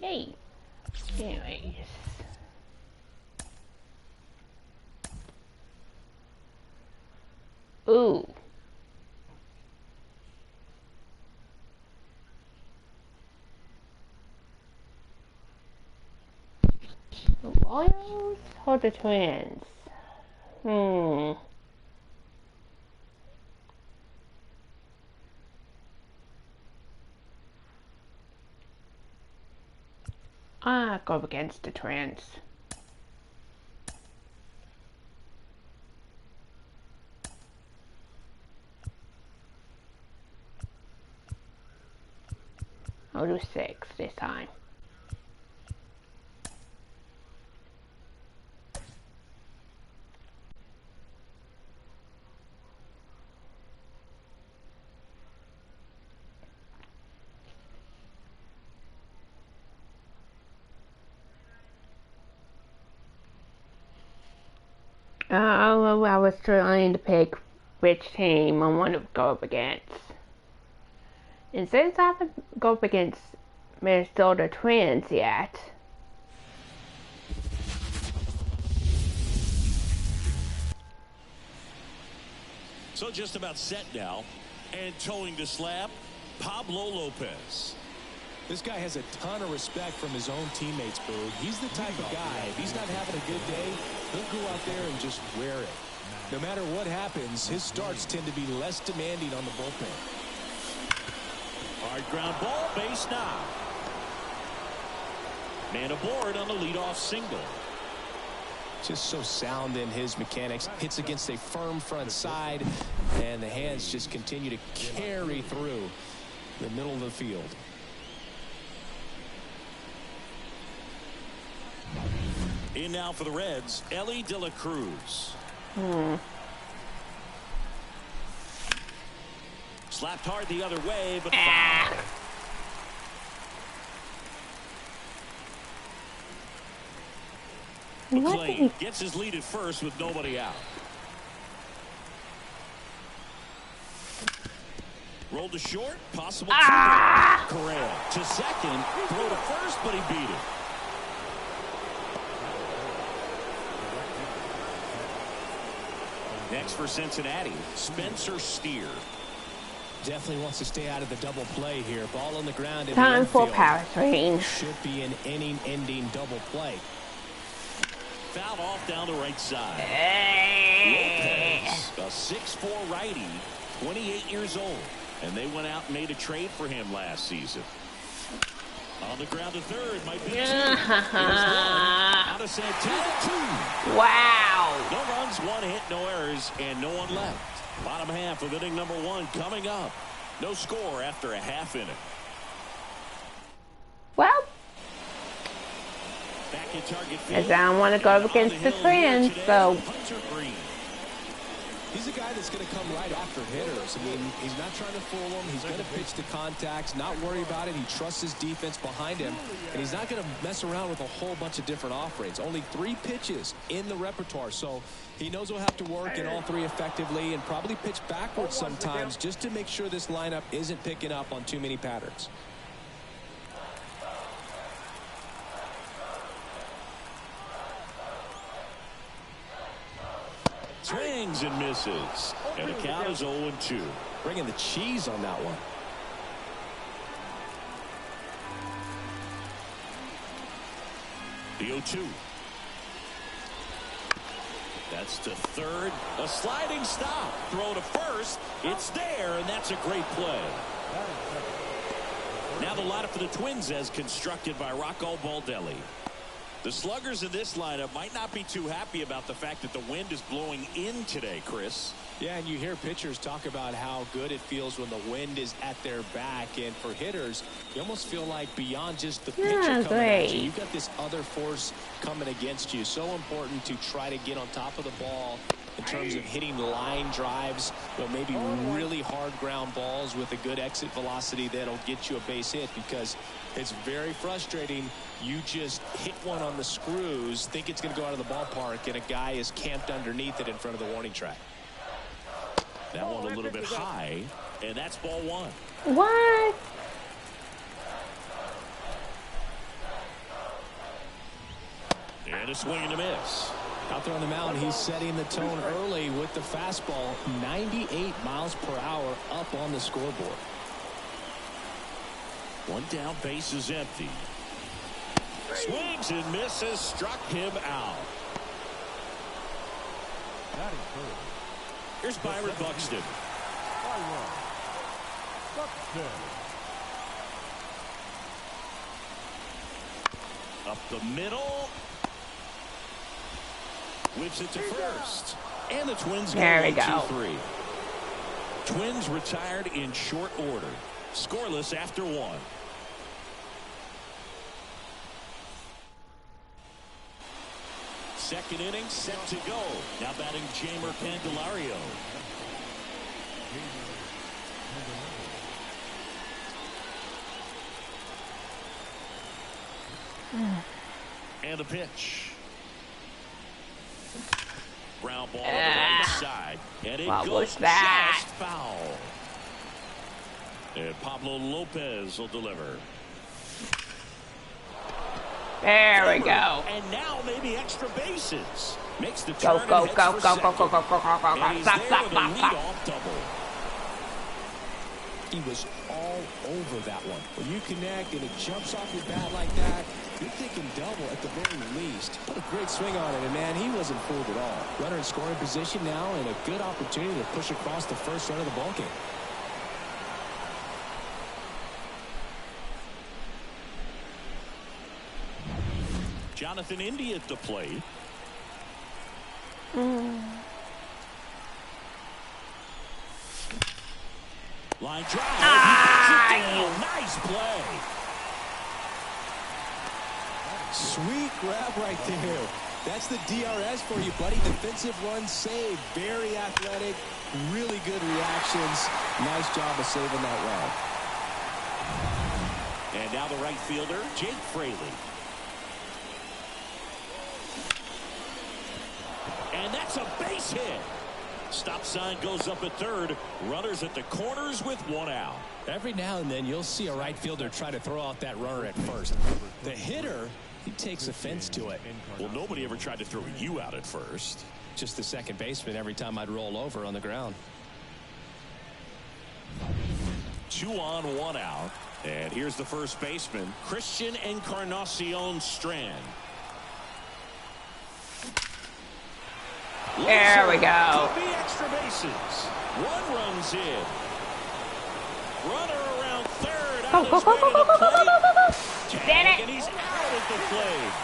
[SPEAKER 1] Yay. Anyways. Ooh. The Royals or the Twins? I'll go against the Twins. I'll do 6 this time. I was trying to pick which team I want to go up against. And since I haven't gone up against Minnesota Twins yet,
[SPEAKER 3] So just about set now. And towing the slab, Pablo Lopez.
[SPEAKER 4] This guy has a ton of respect from his own teammates, Boog. He's the type of guy, if he's not having a good day, he'll go out there and just wear it. No matter what happens, his starts tend to be less demanding on the bullpen.
[SPEAKER 3] Hard ground ball, base now. Man aboard on the leadoff single.
[SPEAKER 4] Just so sound in his mechanics. Hits against a firm front side, and the hands just continue to carry through the middle of the field.
[SPEAKER 3] In now for the Reds, Ellie De La Cruz. Slapped hard the other way, but foul. McClain gets his lead at first with nobody out. Rolled to short, possible Correa to second, throw to first, but he beat it. Next for Cincinnati, Spencer Steer.
[SPEAKER 4] Definitely wants to stay out of the double play here. Ball on the ground.
[SPEAKER 1] time for power swing.
[SPEAKER 4] Should be an inning-ending double play.
[SPEAKER 3] Fouled off down the right side.
[SPEAKER 1] Hey.
[SPEAKER 3] Lopez, a 6'4" righty, 28 years old. And they went out and made a trade for him last season. On the ground to third, might be two. Here's one. Out of Santana, 2.
[SPEAKER 1] Wow.
[SPEAKER 3] No runs, 1 hit, no errors, and no one left. Bottom half of inning number 1 coming up. No score after a half inning.
[SPEAKER 1] Well,
[SPEAKER 3] Back in target field.
[SPEAKER 1] as I don't want to go up against the Twins, so
[SPEAKER 4] He's a guy that's going to come right after hitters. I mean, he's not trying to fool them. He's going to pitch to contacts, not worry about it. He trusts his defense behind him, and he's not going to mess around with a whole bunch of different offerings. Only 3 pitches in the repertoire, so he knows he'll have to work in all 3 effectively and probably pitch backwards sometimes just to make sure this lineup isn't picking up on too many patterns.
[SPEAKER 3] swings and misses. And the count is 0-2.
[SPEAKER 4] Bringing the cheese on that one.
[SPEAKER 3] The 0-2. That's to third. A sliding stop. Throw to first. It's there, and that's a great play. Now the lineup for the Twins as constructed by Rocco Baldelli. The sluggers in this lineup might not be too happy about the fact that the wind is blowing in today, Chris.
[SPEAKER 4] Yeah, and you hear pitchers talk about how good it feels when the wind is at their back. And for hitters, you almost feel like beyond just the pitcher coming at you, you've got this other force coming against you. So important to try to get on top of the ball in terms of hitting line drives, maybe really hard ground balls with a good exit velocity that'll get you a base hit, because it's very frustrating. You just hit one on the screws, think it's going to go out of the ballpark, and a guy is camped underneath it in front of the warning track.
[SPEAKER 3] That one a little bit high, and that's ball one.
[SPEAKER 1] What?
[SPEAKER 3] And a swing and a miss.
[SPEAKER 4] Out there on the mound, he's setting the tone early with the fastball. 98 miles per hour up on the scoreboard.
[SPEAKER 3] One down, base is empty. Swings and misses, struck him out. Here's Byron Buxton. Up the middle. Whips it to first. And the Twins go 1-2-3. Twins retired in short order. Scoreless after one. Second inning set to go. Now batting Jamer Candelario. And the pitch. Ground ball on the right side. And it goes just foul. And Pablo Lopez will deliver.
[SPEAKER 1] There we go.
[SPEAKER 3] And now maybe extra bases. Makes the turn.
[SPEAKER 1] Go. And
[SPEAKER 3] he's there with a leadoff double.
[SPEAKER 4] He was all over that one. When you connect and it jumps off your bat like that, you're thinking double at the very least. Put a great swing on it, and man, he wasn't fooled at all. Runner in scoring position now, and a good opportunity to push across the first run of the ballgame.
[SPEAKER 3] Jonathan India at the plate. Line drive. Nice play.
[SPEAKER 4] Sweet grab right there. That's the DRS for you, buddy. Defensive run save. Very athletic. Really good reactions. Nice job of saving that run.
[SPEAKER 3] And now the right fielder, Jake Fraley. And that's a base hit. Stop sign goes up at third. Runners at the corners with one out.
[SPEAKER 4] Every now and then you'll see a right fielder try to throw out that runner at first. The hitter, he takes offense to it.
[SPEAKER 3] Well, nobody ever tried to throw you out at first.
[SPEAKER 4] Just the second baseman every time I'd roll over on the ground.
[SPEAKER 3] 2 on, 1 out. And here's the first baseman, Christian Encarnacion Strand.
[SPEAKER 1] There we go.
[SPEAKER 3] Could be extra bases. One runs in. Runner around third.
[SPEAKER 1] Go. Damn it.
[SPEAKER 3] And he's out at the plate.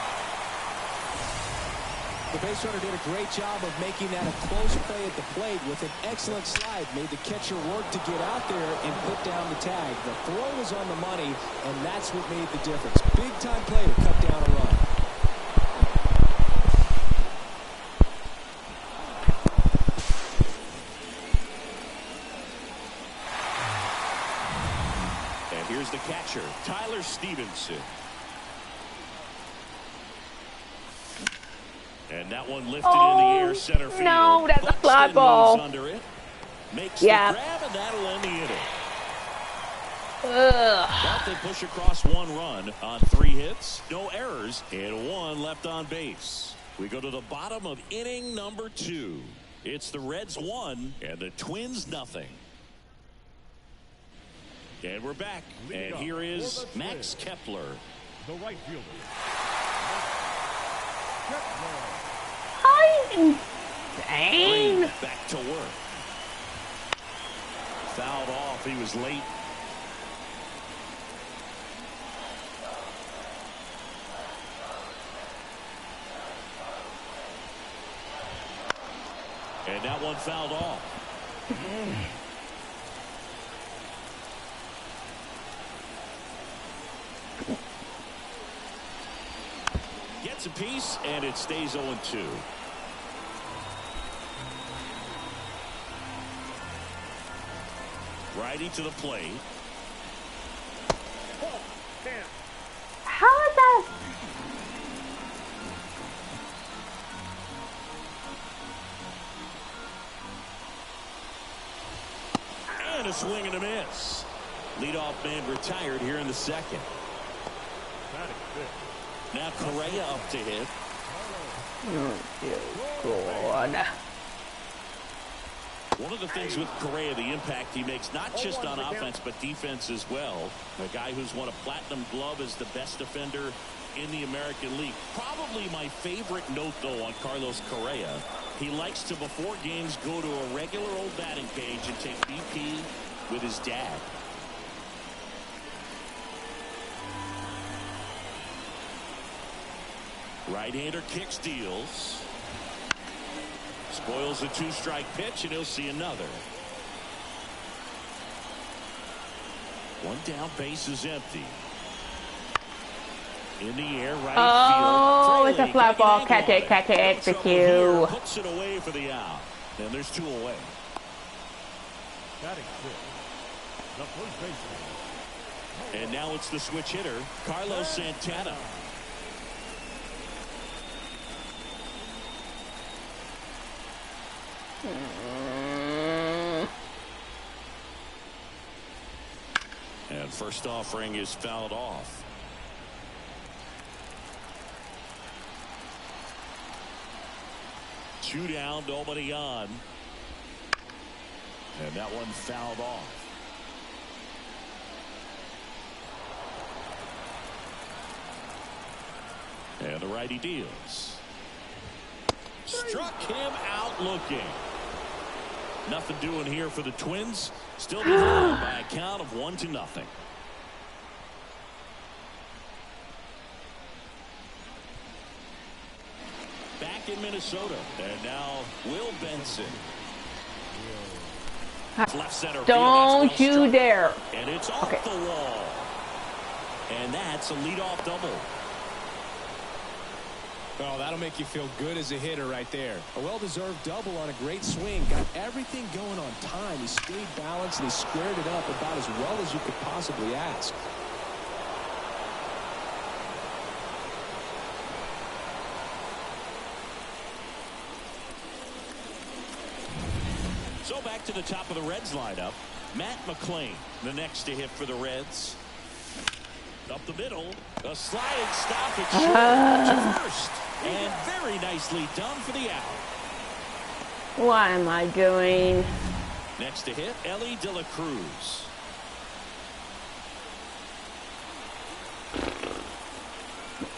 [SPEAKER 4] The base runner did a great job of making that a close play at the plate with an excellent slide. Made the catcher work to get out there and put down the tag. The throw was on the money, and that's what made the difference. Big time play to cut down a run.
[SPEAKER 3] Here's the catcher, Tyler Stevenson. And that one lifted in the air, center field.
[SPEAKER 1] No, that's a fly
[SPEAKER 3] Buxton
[SPEAKER 1] ball.
[SPEAKER 3] moves under it. Makes the grab, and that'll end the inning. But they push across 1 run on 3 hits, no errors, and 1 left on base. We go to the bottom of inning number 2. It's the Reds 1 and the Twins nothing. And we're back. And here is Max Kepler.
[SPEAKER 6] The right fielder.
[SPEAKER 1] Hi, dang.
[SPEAKER 3] Back to work. Fouled off. He was late. And that one fouled off. Gets a piece, and it stays 0-2. Righty to the plate.
[SPEAKER 1] How is that?
[SPEAKER 3] And a swing and a miss. Leadoff man retired here in the second. Now Correa up to hit.
[SPEAKER 1] Good.
[SPEAKER 3] One of the things with Correa, the impact he makes, not just on offense, but defense as well. A guy who's won a platinum glove as the best defender in the American League. Probably my favorite note, though, on Carlos Correa. He likes to, before games, go to a regular old batting cage and take BP with his dad. Right-hander kicks, deals. Spoils a two-strike pitch, and he'll see another. One down, base is empty. In the air, right
[SPEAKER 1] Oh,
[SPEAKER 3] field.
[SPEAKER 1] it's a fly ball. Catch it, execute.
[SPEAKER 3] Puts it away for the out. And there's two away.
[SPEAKER 6] Batting fifth. The first baseman.
[SPEAKER 3] And now it's the switch hitter, Carlos Santana. And first offering is fouled off. Two down, nobody on. And that one fouled off. And the righty deals. Struck him out looking. Nothing doing here for the Twins. Still behind by a count of 1-0. Back in Minnesota. And now Will Benson. Left center field.
[SPEAKER 1] Don't you dare.
[SPEAKER 3] And it's off the wall. And that's a leadoff double.
[SPEAKER 4] Oh, that'll make you feel good as a hitter right there. A well-deserved double on a great swing. Got everything going on time. He stayed balanced and he squared it up about as well as you could possibly ask.
[SPEAKER 3] So back to the top of the Reds lineup. Matt McClain, the next to hit for the Reds. Up the middle, a sliding stop at short to first. And very nicely done for the out.
[SPEAKER 1] What am I doing?
[SPEAKER 3] Next to hit, Ellie De La Cruz.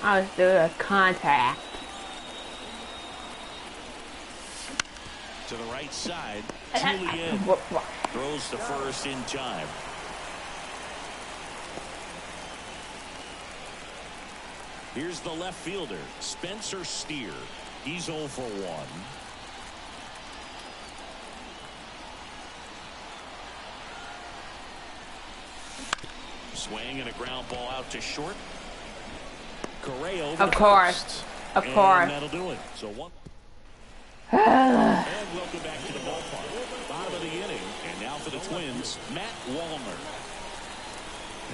[SPEAKER 1] I was doing a contact.
[SPEAKER 3] To the right side, Julian throws to first in time. Here's the left fielder, Spencer Steer. He's 0 for 1. Swing and a ground ball out to short. Correa over
[SPEAKER 1] Of course. Of course.
[SPEAKER 3] And that'll do it. So one. And welcome back to the ballpark. Bottom of the inning. And now for the Twins, Matt Wallner.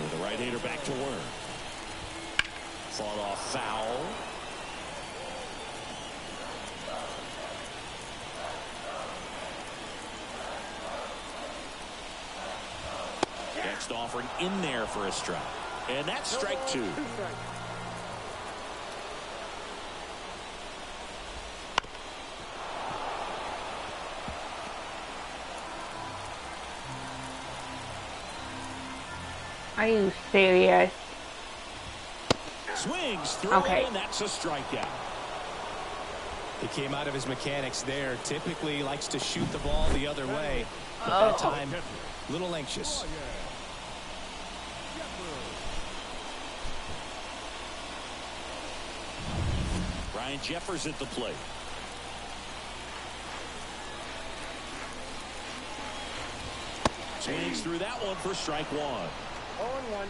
[SPEAKER 3] With the right-hander back to work. Fought off foul. Next offering in there for a strike. And that's strike two.
[SPEAKER 1] Are you serious?
[SPEAKER 2] Swings through
[SPEAKER 1] Okay.
[SPEAKER 2] it, and that's a strikeout.
[SPEAKER 4] He came out of his mechanics there. Typically likes to shoot the ball the other way. But that time, a little anxious.
[SPEAKER 3] Ryan Jeffers at the plate.
[SPEAKER 2] Swings through that one for strike one.
[SPEAKER 5] 0-1.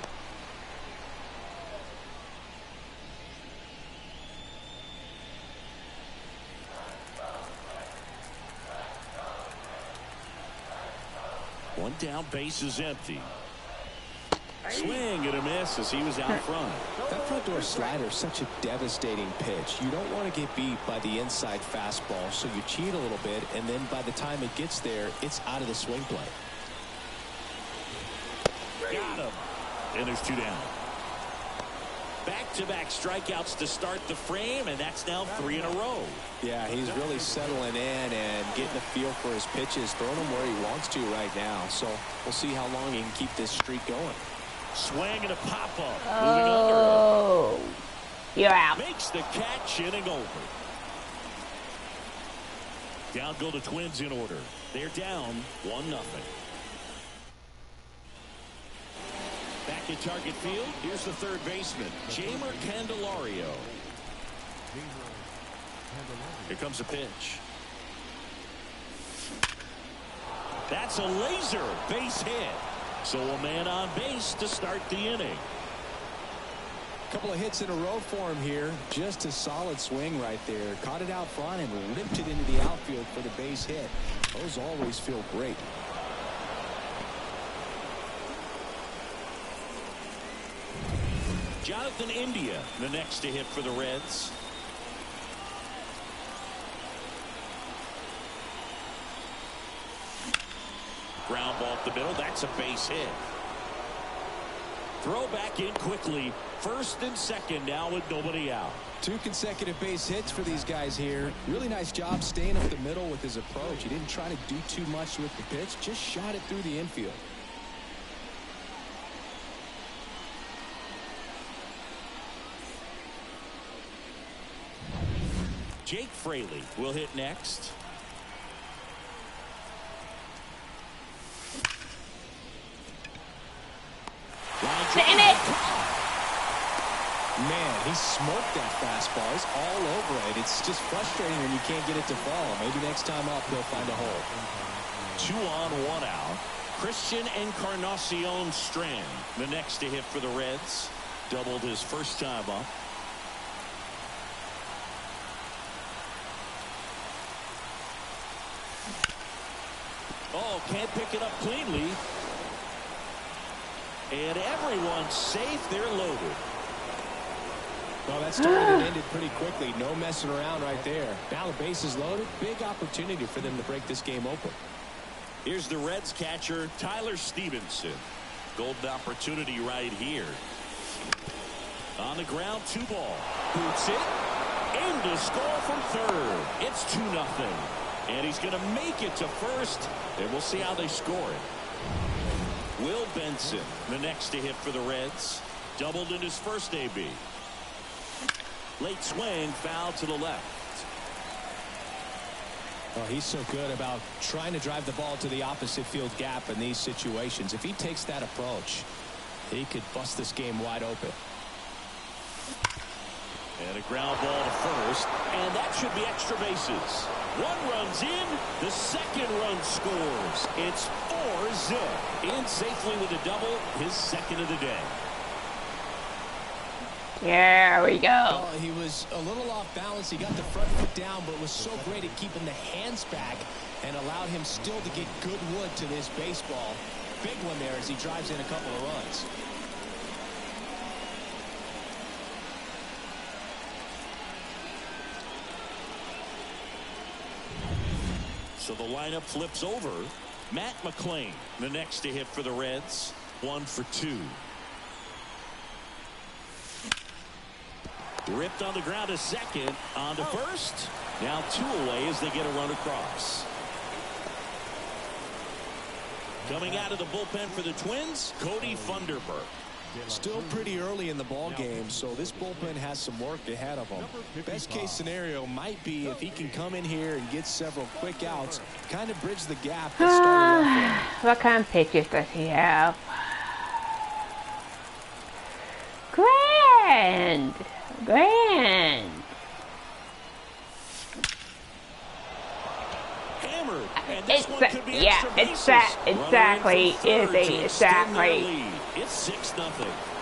[SPEAKER 3] One down, base is empty. Swing and a miss as he was out front.
[SPEAKER 4] That front door slider is such a devastating pitch. You don't want to get beat by the inside fastball, so you cheat a little bit, and then by the time it gets there, it's out of the swing play.
[SPEAKER 3] Got him. And there's two down. Back-to-back strikeouts to start the frame, and that's now 3 in a row.
[SPEAKER 4] Yeah, he's really settling in and getting a feel for his pitches, throwing them where he wants to right now. So we'll see how long he can keep this streak going.
[SPEAKER 3] Swing and a pop-up.
[SPEAKER 1] Oh, you're out.
[SPEAKER 3] Makes the catch, inning over. Down go the Twins in order. They're down 1-0. Back at target field, here's the third baseman, Jamer Candelario. Here comes a pitch. That's a laser base hit. So a man on base to start the inning.
[SPEAKER 4] A couple of hits in a row for him here. Just a solid swing right there. Caught it out front and ripped it into the outfield for the base hit. Those always feel great.
[SPEAKER 3] Jonathan India, the next to hit for the Reds. Ground ball up the middle. That's a base hit. Throw back in quickly. First and second now with nobody out.
[SPEAKER 4] 2 consecutive base hits for these guys here. Really nice job staying up the middle with his approach. He didn't try to do too much with the pitch. Just shot it through the infield.
[SPEAKER 3] Jake Fraley will hit next.
[SPEAKER 1] Damn it!
[SPEAKER 4] Man, he smoked that fastball. He's all over it. It's just frustrating when you can't get it to fall. Maybe next time up he'll find a hole.
[SPEAKER 3] 2 on, 1 out. Christian Encarnacion Strand, the next to hit for the Reds. Doubled his first time up. Oh, can't pick it up cleanly. And everyone's safe. They're loaded.
[SPEAKER 4] Well, that started and ended pretty quickly. No messing around right there. Now the base is loaded. Big opportunity for them to break this game open.
[SPEAKER 3] Here's the Reds catcher, Tyler Stevenson. Golden opportunity right here. On the ground, 2 ball. Boots it. Aim to score from third. It's 2-0. And he's going to make it to first. And we'll see how they score it. Will Benson, the next to hit for the Reds. Doubled in his first AB. Late swing, foul to the left.
[SPEAKER 4] Oh, he's so good about trying to drive the ball to the opposite field gap in these situations. If he takes that approach, he could bust this game wide open.
[SPEAKER 3] And a ground ball to first. And that should be extra bases. 1 run's in. The second run scores. It's 4-0. In safely with a double. His second of the day.
[SPEAKER 1] There we go.
[SPEAKER 4] Oh, he was a little off balance. He got the front foot down, but was so great at keeping the hands back and allowed him still to get good wood to this baseball. Big one there as he drives in a couple of runs.
[SPEAKER 3] So the lineup flips over. Matt McClain, the next to hit for the Reds. 1 for 2. Ripped on the ground to second. On to first. Now 2 away as they get a run across. Coming out of the bullpen for the Twins, Cody Funderburk.
[SPEAKER 4] Still pretty early in the ball game, so this bullpen has some work ahead of them. Best case scenario might be if he can come in here and get several quick outs, kind of bridge the gap that started off.
[SPEAKER 1] What kind of pitches does he have? Grand!
[SPEAKER 3] Hammered, and this one could be
[SPEAKER 1] yeah, exactly. Exactly.
[SPEAKER 3] It's 6-0.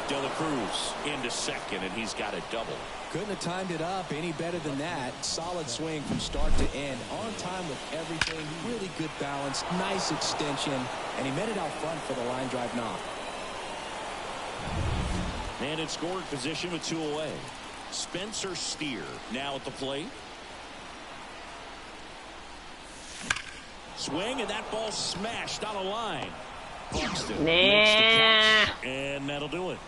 [SPEAKER 3] De La Cruz into second, and he's got a double.
[SPEAKER 4] Couldn't have timed it up any better than that. Solid swing from start to end. On time with everything. Really good balance. Nice extension. And he made it out front for the line drive knock.
[SPEAKER 3] And in scoring position with 2 away. Spencer Steer now at the plate. Swing, and that ball smashed on a line. Buxton makes the catch, and that'll do it.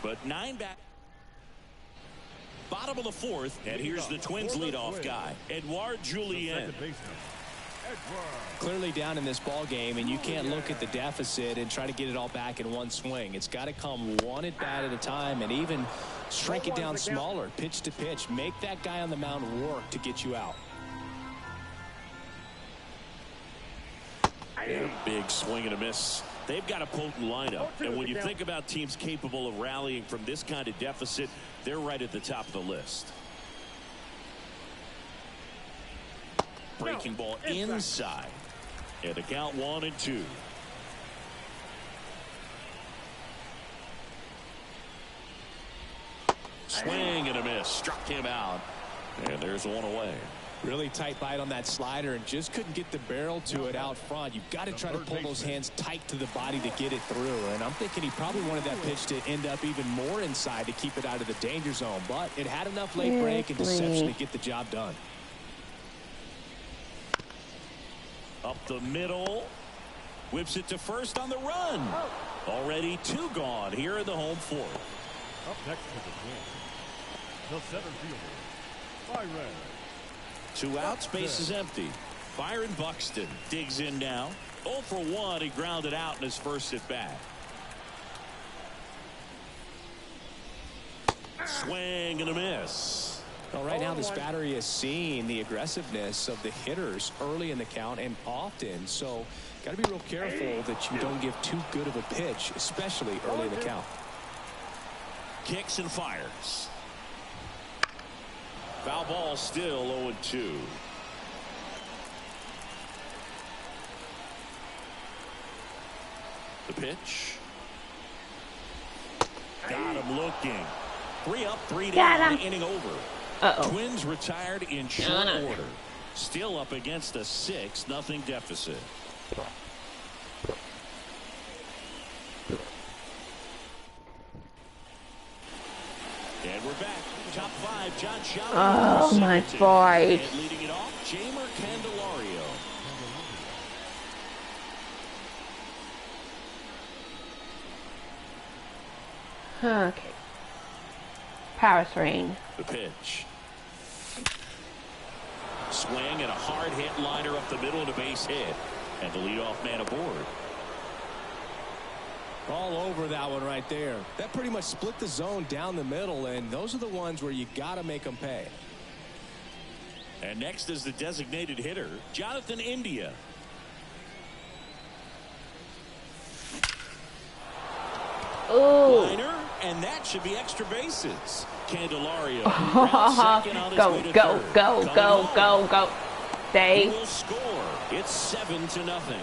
[SPEAKER 3] But 9 back. Bottom of the 4th, and here's the Twins leadoff guy, Edouard Julien.
[SPEAKER 4] Clearly down in this ball game, and you can't look at the deficit and try to get it all back in one swing. It's got to come one at bat at a time, and even shrink it down smaller, pitch to pitch. Make that guy on the mound work to get you out.
[SPEAKER 3] Yeah, big swing and a miss. They've got a potent lineup, and when you think about teams capable of rallying from this kind of deficit, they're right at the top of the list. Breaking ball inside, and the count 1-2. Swing and a miss, struck him out, and there's one away.
[SPEAKER 4] Really tight bite on that slider and just couldn't get the barrel to it out front. You've got to try to pull those hands tight to the body to get it through. And I'm thinking he probably wanted that pitch to end up even more inside to keep it out of the danger zone. But it had enough late break and deception to get the job done.
[SPEAKER 3] Up the middle. Whips it to first on the run. Already 2 gone here in the home 4th.
[SPEAKER 6] Up next to the Twins, the center fielder, Byron.
[SPEAKER 3] 2 outs, base is empty. Byron Buxton digs in now. 0 for 1. He grounded out in his first at bat. Swing and a miss.
[SPEAKER 4] Well, right now this battery is seeing the aggressiveness of the hitters early in the count and often. So got to be real careful that you don't give too good of a pitch, especially early in the count.
[SPEAKER 3] Kicks and fires. Foul ball, still 0-2. The pitch. Got him looking. 3 up, 3 down, inning over. Twins retired in short order. Still up against a 6-0 deficit. And we're back. Top 5, John Schaller.
[SPEAKER 1] Oh, my boy.
[SPEAKER 3] And leading it off, Jamer Candelario.
[SPEAKER 1] Okay. Power swing.
[SPEAKER 3] The pitch. Swing and a hard hit liner up the middle and a base hit. And the leadoff man aboard.
[SPEAKER 4] All over that one right there. That pretty much split the zone down the middle, and those are the ones where you got to make them pay.
[SPEAKER 3] And next is the designated hitter, Jonathan India.
[SPEAKER 1] Ooh.
[SPEAKER 3] Liner, and that should be extra bases. Candelario.
[SPEAKER 1] Go. They
[SPEAKER 3] will score. It's 7-0.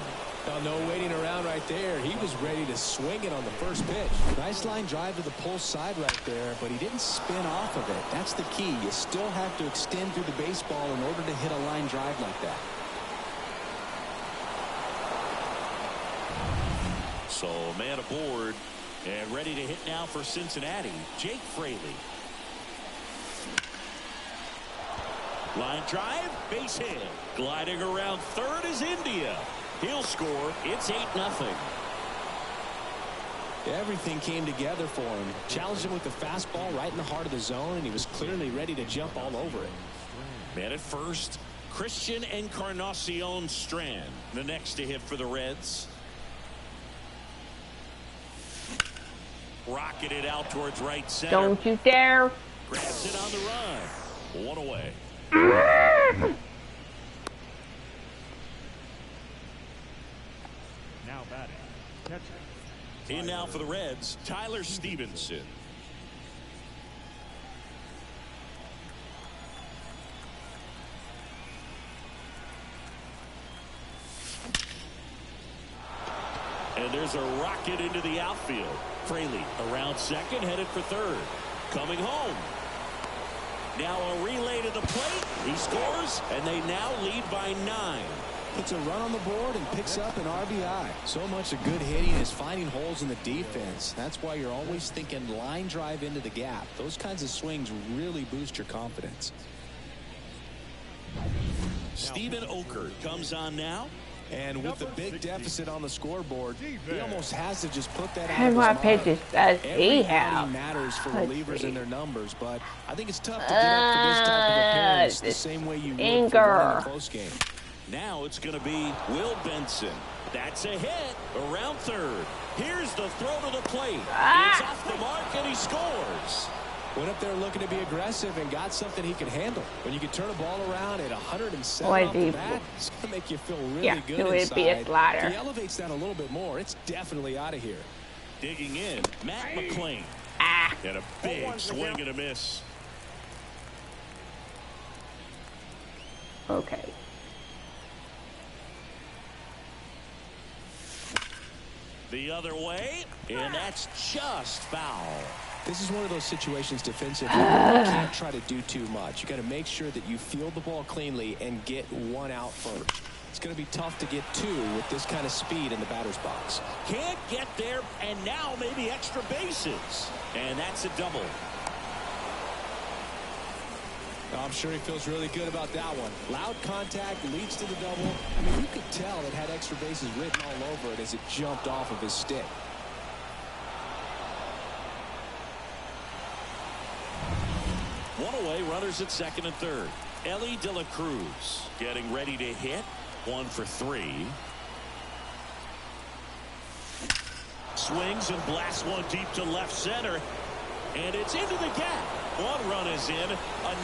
[SPEAKER 4] No waiting around right there. He was ready to swing it on the first pitch. Nice line drive to the pull side right there, but he didn't spin off of it. That's the key. You still have to extend through the baseball in order to hit a line drive like that.
[SPEAKER 3] So man aboard and ready to hit now for Cincinnati, Jake Fraley. Line drive, base hit. Gliding around third is India. He'll score. It's 8-0.
[SPEAKER 4] Everything came together for him. Challenged him with the fastball right in the heart of the zone, and he was clearly ready to jump all over it.
[SPEAKER 3] Man at first, Christian Encarnacion Strand, the next to hit for the Reds. Rocket it out towards right center.
[SPEAKER 1] Don't you dare.
[SPEAKER 3] Grabs it on the run. One away.
[SPEAKER 6] Now batting. Catcher.
[SPEAKER 3] In now for the Reds, Tyler Stevenson. And there's a rocket into the outfield. Fraley around second, headed for third. Coming home. Now a relay to the plate. He scores, and they now lead by 9.
[SPEAKER 4] Puts a run on the board and picks up an RBI. So much of good hitting is finding holes in the defense. That's why you're always thinking line drive into the gap. Those kinds of swings really boost your confidence.
[SPEAKER 3] Steven Oker comes on now.
[SPEAKER 4] And with the big deficit on the scoreboard, he almost has to just put that out
[SPEAKER 1] And
[SPEAKER 4] of
[SPEAKER 1] what
[SPEAKER 4] his mind.
[SPEAKER 1] pitches does he
[SPEAKER 4] Every
[SPEAKER 1] have?
[SPEAKER 4] outing matters for
[SPEAKER 1] Let's
[SPEAKER 4] relievers
[SPEAKER 1] see.
[SPEAKER 4] and their numbers, but I think it's tough to get up for this type of appearance the same way you would for winning
[SPEAKER 1] Anger.
[SPEAKER 4] a close game.
[SPEAKER 3] Now it's going to be Will Benson. That's a hit around third. Here's the throw to the plate. It's off the mark, and he scores.
[SPEAKER 4] Went up there looking to be aggressive and got something he can handle. When you can turn a ball around at 107
[SPEAKER 1] Boy,
[SPEAKER 4] off the bat, it's going to make you feel really good
[SPEAKER 1] it would
[SPEAKER 4] inside.
[SPEAKER 1] be a slider.
[SPEAKER 4] If he elevates that a little bit more, it's definitely out of here.
[SPEAKER 3] Digging in, Matt McClain. And a big swing and a miss.
[SPEAKER 1] Okay.
[SPEAKER 3] The other way, and that's just foul.
[SPEAKER 4] This is one of those situations defensively where you can't try to do too much. You got to make sure that you field the ball cleanly and get one out first. It's going to be tough to get two with this kind of speed in the batter's box.
[SPEAKER 3] Can't get there, and now maybe extra bases. And that's a double.
[SPEAKER 4] I'm sure he feels really good about that one. Loud contact leads to the double. I mean, you could tell it had extra bases written all over it as it jumped off of his stick.
[SPEAKER 3] One away, runners at second and third. Ellie De La Cruz getting ready to hit. 1 for 3. Swings and blasts one deep to left center. And it's into the gap. One run is in.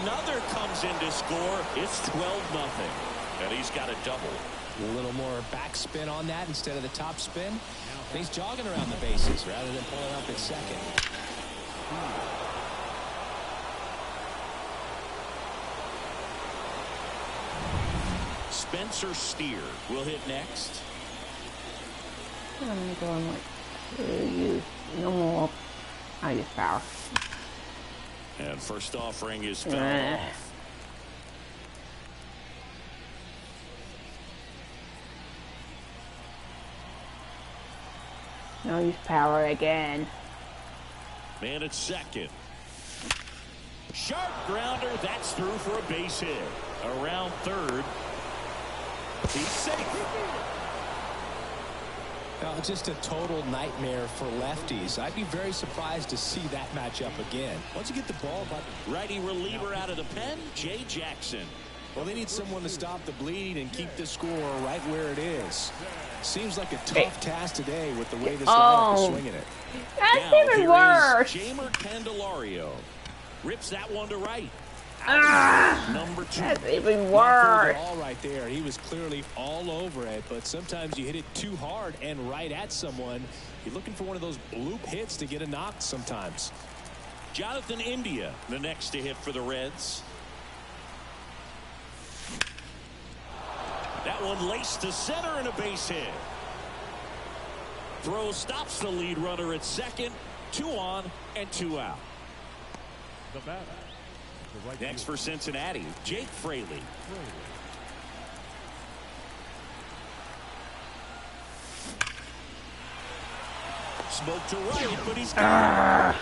[SPEAKER 3] Another comes in to score. It's 12-0. And he's got a double.
[SPEAKER 4] A little more backspin on that instead of the top spin. And he's jogging around the bases rather than pulling up at second.
[SPEAKER 3] Spencer Steer will hit next.
[SPEAKER 1] I'm going to use no more. I use power.
[SPEAKER 3] And first offering is fouled off.
[SPEAKER 1] No use power again.
[SPEAKER 3] Man at second. Sharp grounder. That's through for a base hit. Around third. He's safe.
[SPEAKER 4] Just a total nightmare for lefties. I'd be very surprised to see that matchup again. Once you get the ball,
[SPEAKER 3] Righty reliever out of the pen, Jay Jackson.
[SPEAKER 4] well, they need someone to stop the bleed and keep the score right where it is. Seems like a tough task today with the way this guy is swinging it.
[SPEAKER 1] That's
[SPEAKER 3] Now,
[SPEAKER 1] even
[SPEAKER 3] here
[SPEAKER 1] worse.
[SPEAKER 3] is Jamer Candelario. Rips that one to right. Number 2.
[SPEAKER 1] That's even
[SPEAKER 4] Not
[SPEAKER 1] worse.
[SPEAKER 4] all right there. He was clearly all over it, but sometimes you hit it too hard and right at someone. You're looking for one of those bloop hits to get a knock sometimes.
[SPEAKER 3] Jonathan India, the next to hit for the Reds. That one laced to center and a base hit. Throw stops the lead runner at second. 2 on and 2 out.
[SPEAKER 6] The batter. The right
[SPEAKER 3] Next
[SPEAKER 6] fielder.
[SPEAKER 3] for Cincinnati, Jake Fraley. Smoke to right, but he's got it.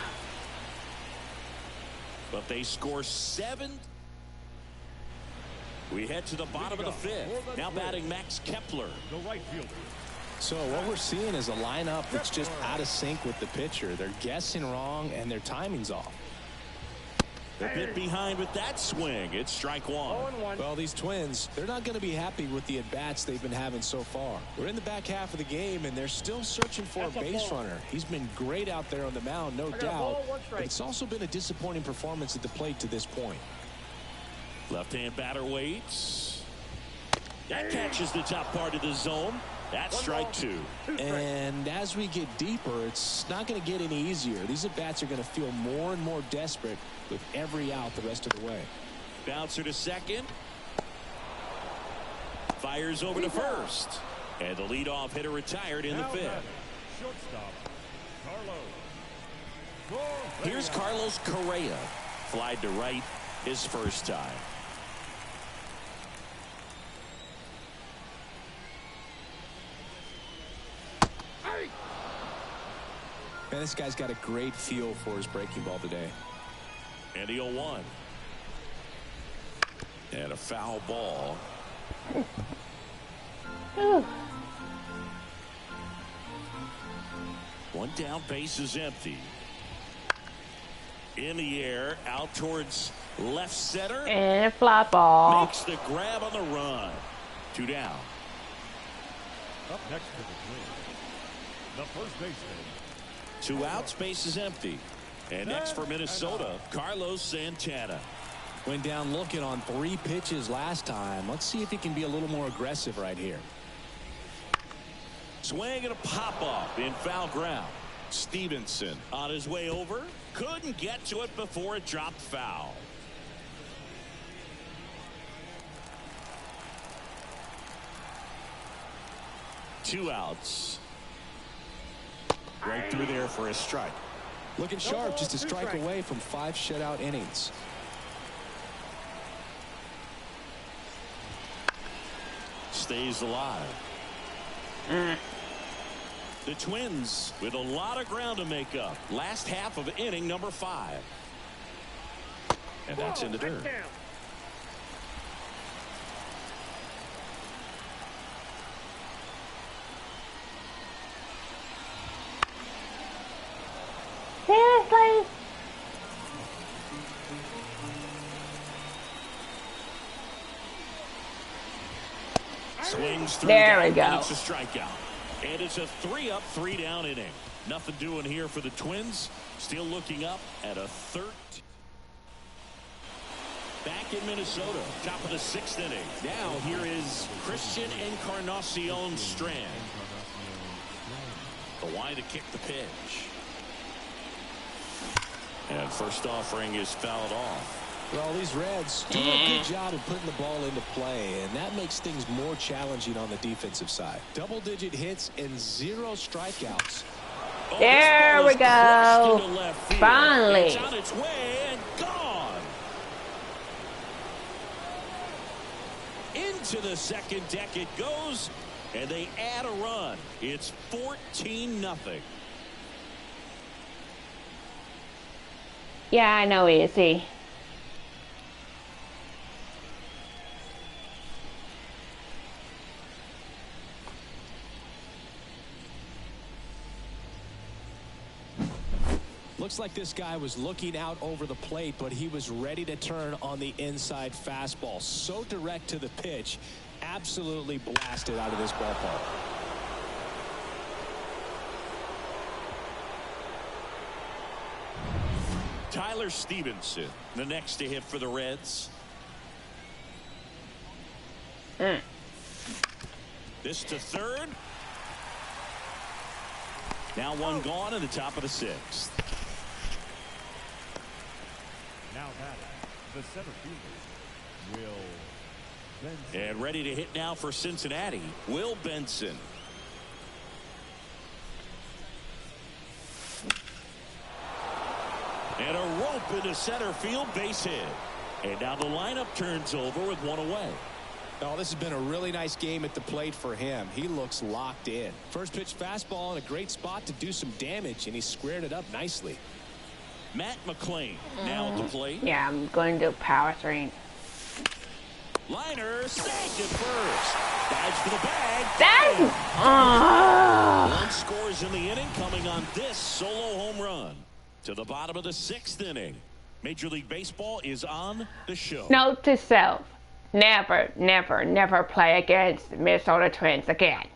[SPEAKER 3] But they score 7. We head to the bottom of the 5th. Now batting Max Kepler.
[SPEAKER 6] The right fielder.
[SPEAKER 4] So what we're seeing is a lineup that's just out of sync with the pitcher. They're guessing wrong and their timing's off.
[SPEAKER 3] A bit behind with that swing. It's strike one.
[SPEAKER 4] Well, these Twins, they're not going to be happy with the at-bats they've been having so far. We're in the back half of the game, and they're still searching for a base runner. He's been great out there on the mound, no doubt, but it's also been a disappointing performance at the plate to this point.
[SPEAKER 3] Left-hand batter waits. That catches the top part of the zone. That's strike two.
[SPEAKER 4] And as we get deeper, it's not going to get any easier. These at-bats are going to feel more and more desperate with every out the rest of the way.
[SPEAKER 3] Bouncer to second. Fires over to first. And the leadoff hitter retired in the fifth.
[SPEAKER 6] Shortstop, Carlos.
[SPEAKER 3] Here's Carlos Correa. Flied to right his first time.
[SPEAKER 4] Man, this guy's got a great feel for his breaking ball today.
[SPEAKER 3] And the 0-1. And a foul ball. One down, base is empty. In the air, out towards left center.
[SPEAKER 1] And a fly ball.
[SPEAKER 3] Makes the grab on the run. 2 down.
[SPEAKER 6] Up next to the Twins, the first baseman.
[SPEAKER 3] 2 outs, base is empty. And next for Minnesota, Carlos Santana.
[SPEAKER 4] Went down looking on 3 pitches last time. Let's see if he can be a little more aggressive right here.
[SPEAKER 3] Swing and a pop-off in foul ground. Stevenson on his way over. Couldn't get to it before it dropped foul. Two outs. Right through there for a strike.
[SPEAKER 4] Looking sharp, just a strike away from 5 shutout innings.
[SPEAKER 3] Stays alive. The Twins with a lot of ground to make up. Last half of inning number 5. And that's in the dirt.
[SPEAKER 1] Seriously?
[SPEAKER 3] Swings through.
[SPEAKER 1] There we
[SPEAKER 3] And
[SPEAKER 1] go.
[SPEAKER 3] it's a strikeout. And it's a 3-up, 3-down inning. Nothing doing here for the Twins. Still looking up at a 13. Back in Minnesota, top of the 6th inning. Now here is Christian Encarnacion Strand. The wide to kick the pitch. And first offering is fouled off.
[SPEAKER 4] Well, these Reds do a good job of putting the ball into play, and that makes things more challenging on the defensive side. Double-digit hits and 0 strikeouts.
[SPEAKER 3] Oh,
[SPEAKER 1] There we go. Finally.
[SPEAKER 3] It's on its way and gone. Into the second deck it goes, and they add a run. It's 14-0.
[SPEAKER 1] Yeah, I know, easy.
[SPEAKER 4] Looks like this guy was looking out over the plate, but he was ready to turn on the inside fastball. So direct to the pitch, absolutely blasted out of this ballpark.
[SPEAKER 3] Tyler Stevenson, the next to hit for the Reds. This to third. Now one gone in the top of the 6th.
[SPEAKER 6] Now batting, the center fielder, Will Benson.
[SPEAKER 3] And ready to hit now for Cincinnati, Will Benson. And a rope into center field, base hit. And now the lineup turns over with 1 away.
[SPEAKER 4] Oh, this has been a really nice game at the plate for him. He looks locked in. First pitch fastball in a great spot to do some damage, and he squared it up nicely.
[SPEAKER 3] Matt McClain now at the plate.
[SPEAKER 1] Yeah, I'm going to power string.
[SPEAKER 3] Liner snagged at first. Dives for the bag.
[SPEAKER 1] That's...
[SPEAKER 3] One scores in the inning, coming on this solo home run. To the bottom of the 6th inning. Major League Baseball is on the show.
[SPEAKER 1] Note to self, never, never, never play against the Minnesota Twins again.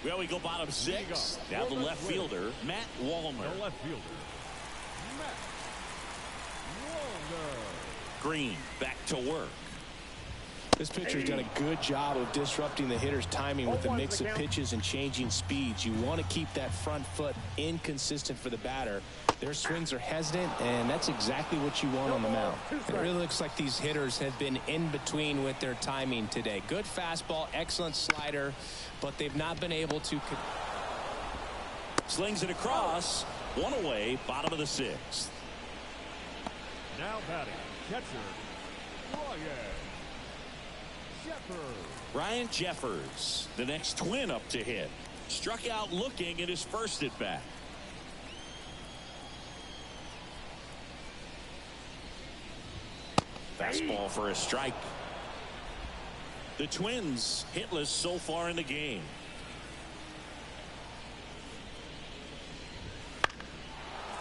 [SPEAKER 3] Well, we go bottom six. Now the left fielder, Matt Wallner.
[SPEAKER 6] The left fielder, Matt Wallner.
[SPEAKER 3] Green back to work.
[SPEAKER 4] This pitcher's done a good job of disrupting the hitter's timing with a mix of pitches and changing speeds. You want to keep that front foot inconsistent for the batter. Their swings are hesitant, and that's exactly what you want on the mound. It really looks like these hitters have been in between with their timing today. Good fastball, excellent slider, but they've not been able to.
[SPEAKER 3] Slings it across. One away, bottom of the sixth.
[SPEAKER 6] Now batting, catcher, Ryan Shepard.
[SPEAKER 3] Ryan Jeffers, the next Twin up to hit. Struck out looking at his first at bat. Fastball for a strike. The Twins hitless so far in the game.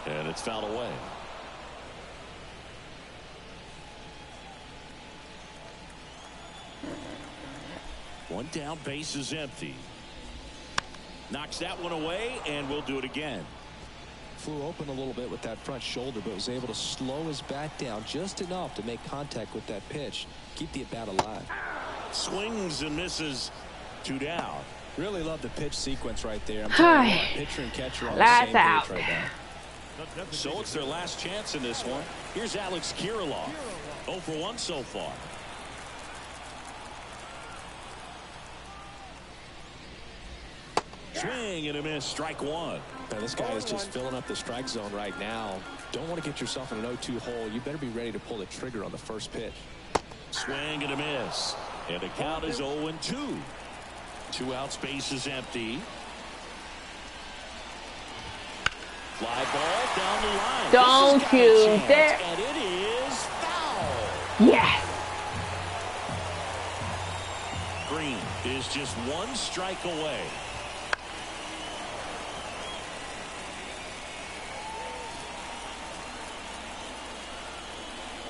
[SPEAKER 3] And it's fouled away. One down, base is empty. Knocks that one away, and we'll do it again.
[SPEAKER 4] Flew open a little bit with that front shoulder, but was able to slow his bat down just enough to make contact with that pitch. Keep the at-bat alive.
[SPEAKER 3] Swings and misses. 2 down.
[SPEAKER 4] Really love the pitch sequence right there. I'm telling you what, pitcher and catcher on the same page right now.
[SPEAKER 3] So it's their last chance in this one. Here's Alex Kirilloff. 0 for 1 so far. Swing and a miss. Strike one.
[SPEAKER 4] Now, this guy is just filling up the strike zone right now. Don't want to get yourself in an 0-2 hole. You better be ready to pull the trigger on the first pitch.
[SPEAKER 3] Swing and a miss. And the count is 0-2. 2 outs, base is empty. Fly ball down the line.
[SPEAKER 1] Don't you dare.
[SPEAKER 3] And it is foul.
[SPEAKER 1] Yes.
[SPEAKER 3] Green is just 1 strike away.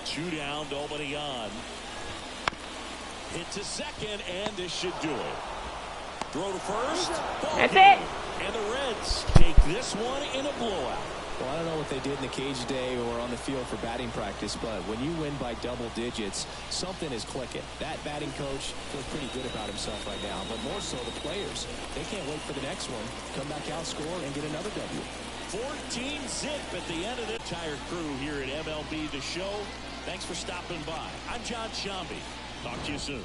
[SPEAKER 3] Two down, nobody on. Hit to second, and this should do it. Throw to first.
[SPEAKER 1] That's it.
[SPEAKER 3] And the Reds take this one in a blowout.
[SPEAKER 4] Well, I don't know what they did in the cage today or on the field for batting practice, but when you win by double digits, something is clicking. That batting coach feels pretty good about himself right now, but more so the players. They can't wait for the next one. Come back out, score, and get another W.
[SPEAKER 3] 14-zip at the end of the entire crew here at MLB The Show. Thanks for stopping by. I'm John Shambi. Talk to you soon.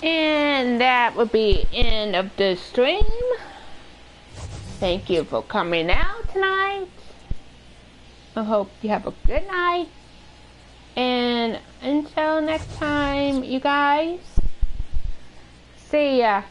[SPEAKER 1] And that would be end of the stream. Thank you for coming out tonight. I hope you have a good night. And until next time, you guys. See ya.